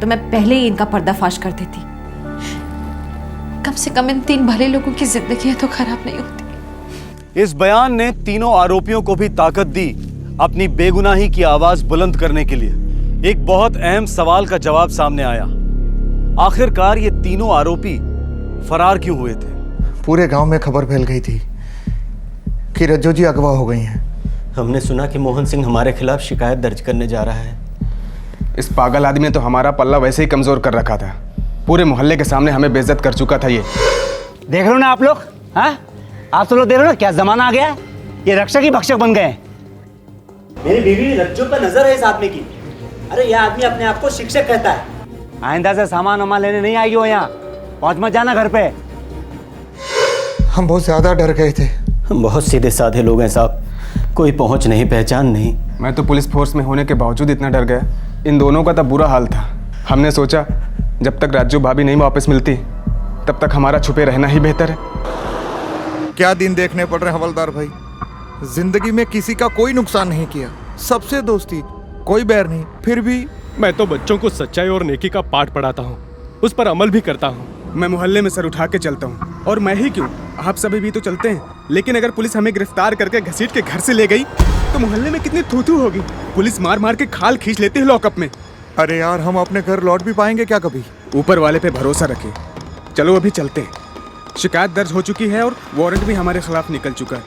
तो मैं पहले ही इनका पर्दाफाश कर देती। कम से कम इन 3 भले लोगों की जिंदगी तो खराब नहीं होती। इस बयान ने तीनों आरोपियों को भी ताकत दी अपनी बेगुनाही की आवाज बुलंद करने के लिए। एक बहुत अहम सवाल का जवाब सामने आया, आखिरकार ये तीनों आरोपी फरार क्यों हुए थे? पूरे गांव में खबर फैल गई थी कि रज्जो जी अगवा हो गई हैं। हमने सुना कि मोहन सिंह हमारे खिलाफ शिकायत दर्ज करने जा रहा है। इस पागल आदमी ने तो हमारा पल्ला वैसे ही कमजोर कर रखा था। पूरे मोहल्ले के सामने हमें बेइज्जत कर चुका था ये। देख रहे हो ना आप लोग? हाँ, आप सब लोग देख रहे हो ना क्या जमाना आ गया है? ये रक्षक ही भक्षक बन गए। मेरी बीवी रज्जो पर नजर है इस आदमी की। अरे यह आदमी अपने आप को शिक्षक कहता है। आइंदा से सामान वामान लेने नहीं आई हो यहाँ। पहुंच मत जाना घर पे। हम बहुत ज्यादा डर गए थे। हम बहुत सीधे साधे लोग हैं साहब, कोई पहुंच नहीं, पहचान नहीं। मैं तो पुलिस फोर्स में होने के बावजूद इतना डर गया। इन दोनों का तब बुरा हाल था। हमने सोचा जब तक राजू भाभी नहीं वापस मिलती तब तक हमारा छुपे रहना ही बेहतर है। क्या दिन देखने पड़ रहे हैं हवलदार भाई। जिंदगी में किसी का कोई नुकसान नहीं किया, सबसे दोस्ती, कोई बैर नहीं, फिर भी। मैं तो बच्चों को सच्चाई और नेकी का पाठ पढ़ाता हूँ, उस पर अमल भी करता हूँ। मैं मोहल्ले में सर उठा के चलता हूँ, और मैं ही क्यों, आप सभी भी तो चलते हैं। लेकिन अगर पुलिस हमें गिरफ्तार करके घसीट के घर से ले गई तो मोहल्ले में कितनी थू-थू होगी। पुलिस मार मार के खाल खींच लेती है लॉकअप में। अरे यार, हम अपने घर लौट भी पाएंगे क्या कभी? ऊपर वाले पे भरोसा रखें। चलो अभी चलते हैं। शिकायत दर्ज हो चुकी है और वारंट भी हमारे खिलाफ निकल चुका है।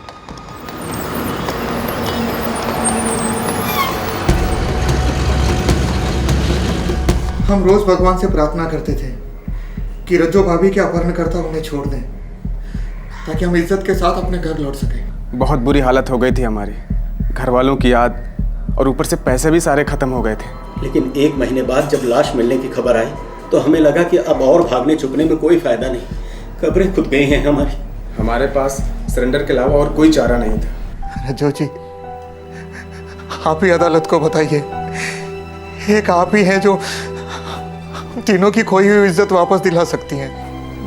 हम रोज भगवान से प्रार्थना करते थे कि रज्जो भाभी के अपहरणकर्ता उन्हें छोड़ दें, ताकि हम इज्जत के साथ अपने घर लौट सकें। बहुत बुरी हालत हो गई थी हमारी, घर वालों की याद, और ऊपर से पैसे भी सारे खत्म हो गए थे। लेकिन 1 महीने बाद जब लाश मिलने की खबर आई तो हमें लगा कि अब और भागने छुपने में कोई फायदा नहीं, कब्रें खुद गई हैं हमारी। हमारे पास सरेंडर के अलावा और कोई चारा नहीं था। रज्जो जी, आप ही अदालत को बताइए, एक आप ही हैं जो तीनों की खोई हुई इज्जत वापस दिला सकती हैं।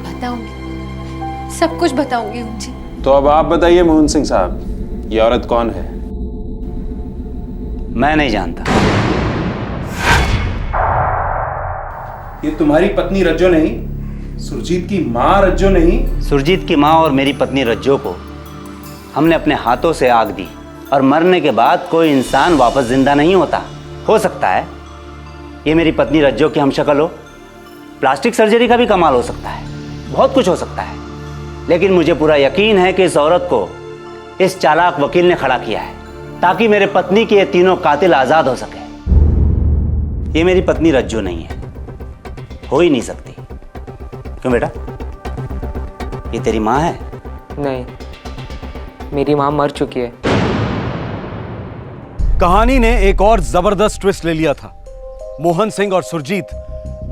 बताऊंगी, सब कुछ बताऊंगी जी। तो अब आप बताइए मोहन सिंह साहब, ये औरत कौन है? मैं नहीं जानता। ये तुम्हारी पत्नी रज्जो नहीं, सुरजीत की माँ रज्जो नहीं? सुरजीत की माँ और मेरी पत्नी रज्जो को हमने अपने हाथों से आग दी, और मरने के बाद कोई इंसान वापस जिंदा नहीं होता। हो सकता है ये मेरी पत्नी रज्जो की हमशक्ल हो, प्लास्टिक सर्जरी का भी कमाल हो सकता है, बहुत कुछ हो सकता है, लेकिन मुझे पूरा यकीन है कि इस औरत को इस चालाक वकील ने खड़ा किया है ताकि मेरे पत्नी के ये तीनों कातिल आजाद हो सके। ये मेरी पत्नी रज्जो नहीं है, हो ही नहीं सकती। क्यों बेटा, ये तेरी माँ है? नहीं, मेरी माँ मर चुकी है। कहानी ने एक और जबरदस्त ट्विस्ट ले लिया था। मोहन सिंह और सुरजीत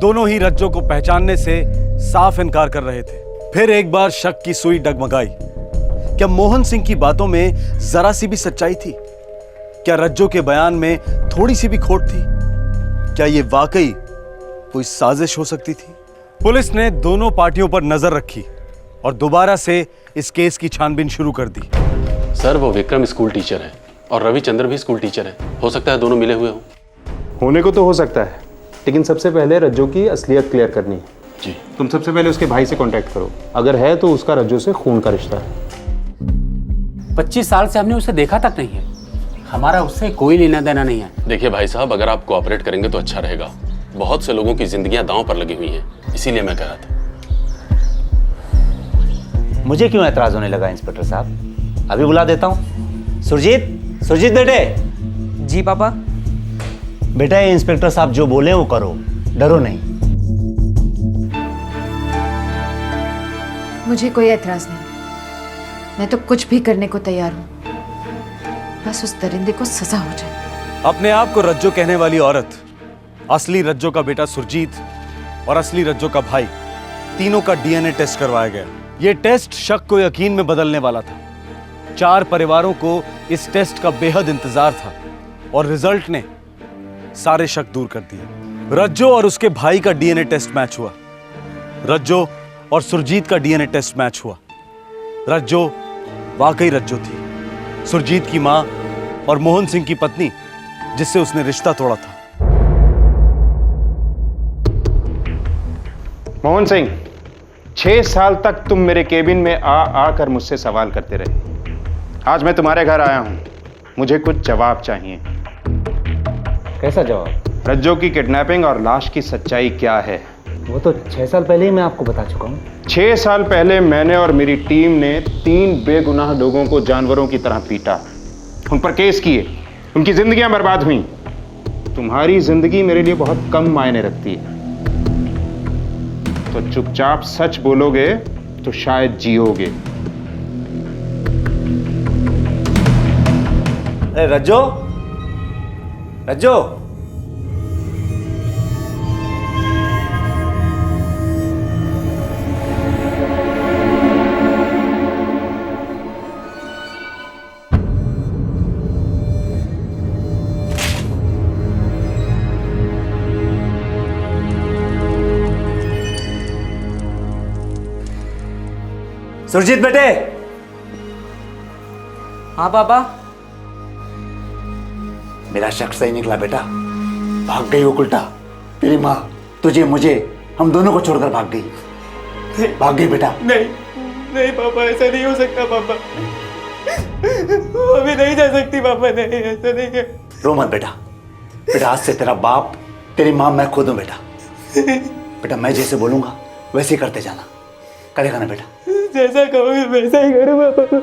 दोनों ही रज्जो को पहचानने से साफ इनकार कर रहे थे। फिर एक बार शक की सुई डगमगाई। क्या मोहन सिंह की बातों में जरा सी भी सच्चाई थी? क्या रज्जो के बयान में थोड़ी सी भी खोट थी? क्या यह वाकई कोई साजिश हो सकती थी? पुलिस ने दोनों पार्टियों पर नजर रखी और दोबारा से इस केस की छानबीन शुरू कर दी। सर, वो विक्रम स्कूल टीचर है और रविचंद्र भी स्कूल टीचर है। हो सकता है दोनों मिले हुए हों। होने को तो हो सकता है, लेकिन सबसे पहले रज्जो की असलियत क्लियर करनी है। जी। तुम सबसे पहले उसके भाई से कांटेक्ट करो, अगर है तो उसका रज्जो से खून का रिश्ता है। 25 साल से हमने उसे देखा तक नहीं है, हमारा उससे कोई लेना देना नहीं है। देखिए भाई साहब, अगर आप कोऑपरेट करेंगे तो अच्छा रहेगा। बहुत से लोगों की जिंदगियां दांव पर लगी हुई हैं, इसीलिए मैं कह रहा था। मुझे क्यों एतराज होने लगा इंस्पेक्टर साहब? अभी बुला देता हूँ। सुरजीत, सुरजीत बेटे। जी पापा। बेटा, ये इंस्पेक्टर साहब जो बोले वो करो, डरो नहीं। मुझे कोई एतराज नहीं, मैं तो कुछ भी करने को तैयार हूँ, बस उस दरिंदे को सजा हो जाए। अपने आप को रज्जो कहने वाली औरत, असली रज्जो का बेटा सुरजीत और असली रज्जो का भाई, तीनों का डीएनए टेस्ट करवाया गया। यह टेस्ट शक को यकीन में बदलने वाला था। 4 परिवारों को इस टेस्ट का बेहद इंतजार था और रिजल्ट ने सारे शक दूर कर दिए। रज्जो और उसके भाई का डीएनए टेस्ट मैच हुआ। रज्जो और सुरजीत का डीएनए टेस्ट मैच हुआ। रज्जो वाकई रज्जो थी, सुरजीत की मां और मोहन सिंह की पत्नी जिससे उसने रिश्ता तोड़ा था। मोहन सिंह, 6 साल तक तुम मेरे केबिन में आकर मुझसे सवाल करते रहे। आज मैं तुम्हारे घर आया हूं, मुझे कुछ जवाब चाहिए। कैसा जवाब? रज्जो की किडनैपिंग और लाश की सच्चाई क्या है? वो तो 6 साल पहले ही मैं आपको बता चुका हूँ। 6 साल पहले मैंने और मेरी टीम ने 3 बेगुनाह लोगों को जानवरों की तरह पीटा, उन पर केस किए, उनकी जिंदगियां बर्बाद हुई। तुम्हारी जिंदगी मेरे लिए बहुत कम मायने रखती है, तो चुपचाप सच बोलोगे तो शायद जियोगे। अरे रज्जो, रज्जो, सुरजीत बेटे, हाँ पापा। मेरा शक सही निकला बेटा, भाग गई वो उल्टा। तेरी माँ तुझे मुझे हम दोनों को छोड़कर भाग गई। भाग गई बेटा। नहीं नहीं पापा, ऐसा नहीं हो सकता पापा, वो अभी नहीं जा सकती पापा, नहीं ऐसा नहीं है। रो मत बेटा, बेटा आज से तेरा बाप तेरी माँ मैं खुद हूँ बेटा। बेटा मैं जैसे बोलूंगा वैसे ही करते जाना, करेगा ना बेटा? जैसा कहोगे वैसा ही करूँगा पापा।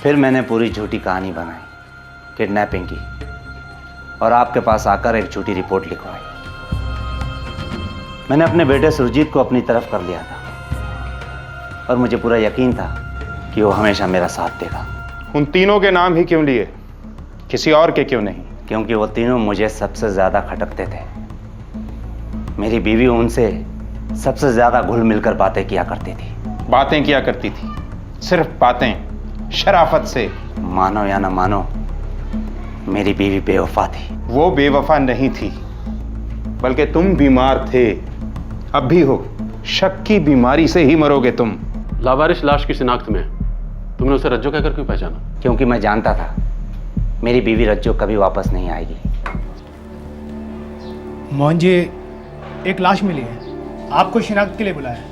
फिर मैंने पूरी झूठी कहानी बनाई किडनैपिंग की, और आपके पास आकर एक झूठी रिपोर्ट लिखवाई। मैंने अपने बेटे सुरजीत को अपनी तरफ कर लिया था, और मुझे पूरा यकीन था कि वो हमेशा मेरा साथ देगा। उन तीनों के नाम ही क्यों लिए, किसी और के क्यों नहीं? क्योंकि वो तीनों मुझे सबसे ज्यादा खटकते थे। मेरी बीवी उनसे सबसे ज्यादा घुल मिलकर बातें किया करती थी। बातें किया करती थी, सिर्फ बातें, शराफत से। मानो या ना मानो, मेरी बीवी बेवफा थी। वो बेवफा नहीं थी, बल्कि तुम बीमार थे, अब भी हो। शक की बीमारी से ही मरोगे तुम। लावारिश लाश की शिनाख्त में तुमने उसे रज्जो कहकर क्यों पहचाना? क्योंकि मैं जानता था मेरी बीवी रज्जो कभी वापस नहीं आएगी। मोहन जी, एक लाश मिली है, आपको शिनाख्त के लिए बुलाया।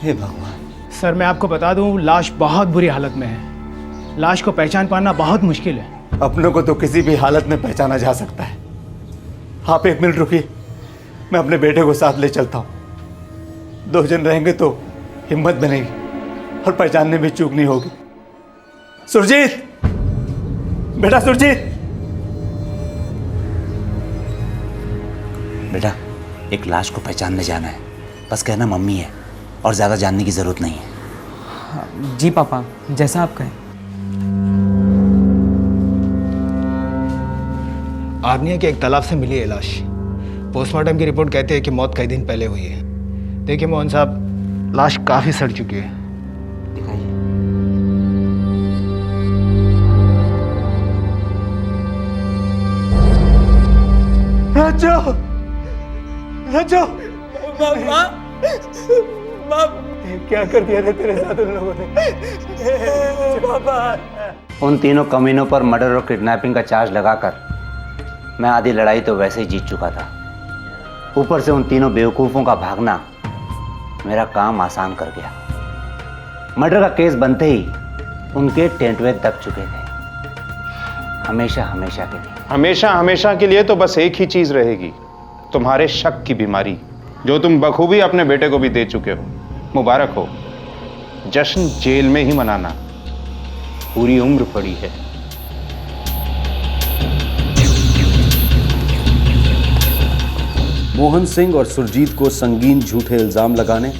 हे भगवान। सर मैं आपको बता दूं, लाश बहुत बुरी हालत में है। लाश को पहचान पाना बहुत मुश्किल है। अपनों को तो किसी भी हालत में पहचाना जा सकता है। आप एक मिनट रुकिए, मैं अपने बेटे को साथ ले चलता हूँ। 2 जन रहेंगे तो हिम्मत बनेगी और पहचानने में चूक नहीं होगी। सुरजीत, बेटा सुरजीत। बेटा एक लाश को पहचानने जाना है, बस कहना मम्मी है, और ज्यादा जानने की जरूरत नहीं है। जी पापा, जैसा आप कहें। आग्नेय के एक तालाब से मिली है लाश। पोस्टमार्टम की रिपोर्ट कहती है कि मौत कई दिन पहले हुई है। देखिए मोहन साहब, लाश काफी सड़ चुकी है। रज्जो, रज्जो, क्या कर दिया था तेरे साथ उन लोगों ने? पापा। उन तीनों कमीनों पर मर्डर और किडनैपिंग का चार्ज लगाकर मैं आधी लड़ाई तो वैसे ही जीत चुका था। ऊपर से उन तीनों बेवकूफ़ों का भागना मेरा काम आसान कर गया। मर्डर का केस बनते ही उनके टेंटवे दब चुके थे, हमेशा हमेशा के लिए। हमेशा हमेशा के लिए तो बस एक ही चीज रहेगी, तुम्हारे शक की बीमारी, जो तुम बखूबी अपने बेटे को भी दे चुके हो। मुबारक हो, जश्न जेल में ही मनाना, पूरी उम्र पड़ी है। मोहन सिंह और सुरजीत को संगीन झूठे इल्जाम लगाने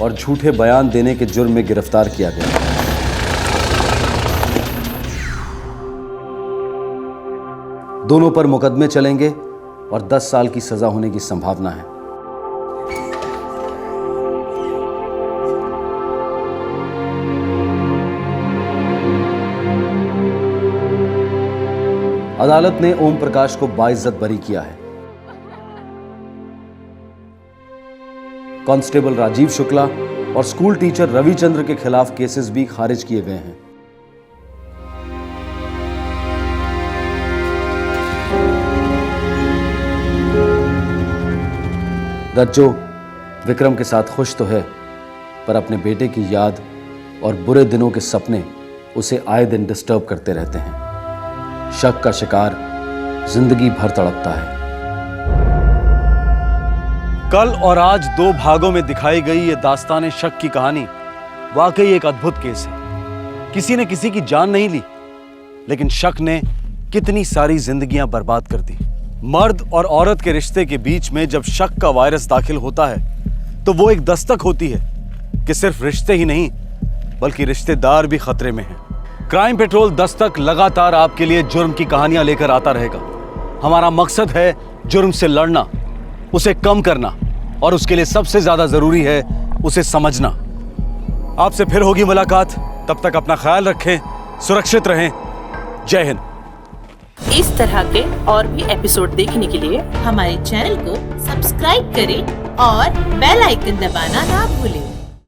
और झूठे बयान देने के जुर्म में गिरफ्तार किया गया। दोनों पर मुकदमे चलेंगे और 10 साल की सजा होने की संभावना है। अदालत ने ओम प्रकाश को बाइज्जत बरी किया है। कांस्टेबल राजीव शुक्ला और स्कूल टीचर रविचंद्र के खिलाफ केसेस भी खारिज किए गए हैं। रज्जो विक्रम के साथ खुश तो है, पर अपने बेटे की याद और बुरे दिनों के सपने उसे आए दिन डिस्टर्ब करते रहते हैं। शक का शिकार जिंदगी भर तड़पता है। कल और आज 2 भागों में दिखाई गई ये दास्तान शक की कहानी वाकई एक अद्भुत केस है। किसी ने किसी की जान नहीं ली, लेकिन शक ने कितनी सारी जिंदगियां बर्बाद कर दी। मर्द और औरत के रिश्ते के बीच में जब शक का वायरस दाखिल होता है तो वो एक दस्तक होती है कि सिर्फ रिश्ते ही नहीं बल्कि रिश्तेदार भी खतरे में हैं। क्राइम पेट्रोल दस्तक लगातार आपके लिए जुर्म की कहानियां लेकर आता रहेगा। हमारा मकसद है जुर्म से लड़ना, उसे कम करना, और उसके लिए सबसे ज्यादा जरूरी है उसे समझना। आपसे फिर होगी मुलाकात, तब तक अपना ख्याल रखें, सुरक्षित रहें। जय हिंद। इस तरह के और भी एपिसोड देखने के लिए हमारे चैनल को सब्सक्राइब करें और बेल आइकन दबाना ना भूलें।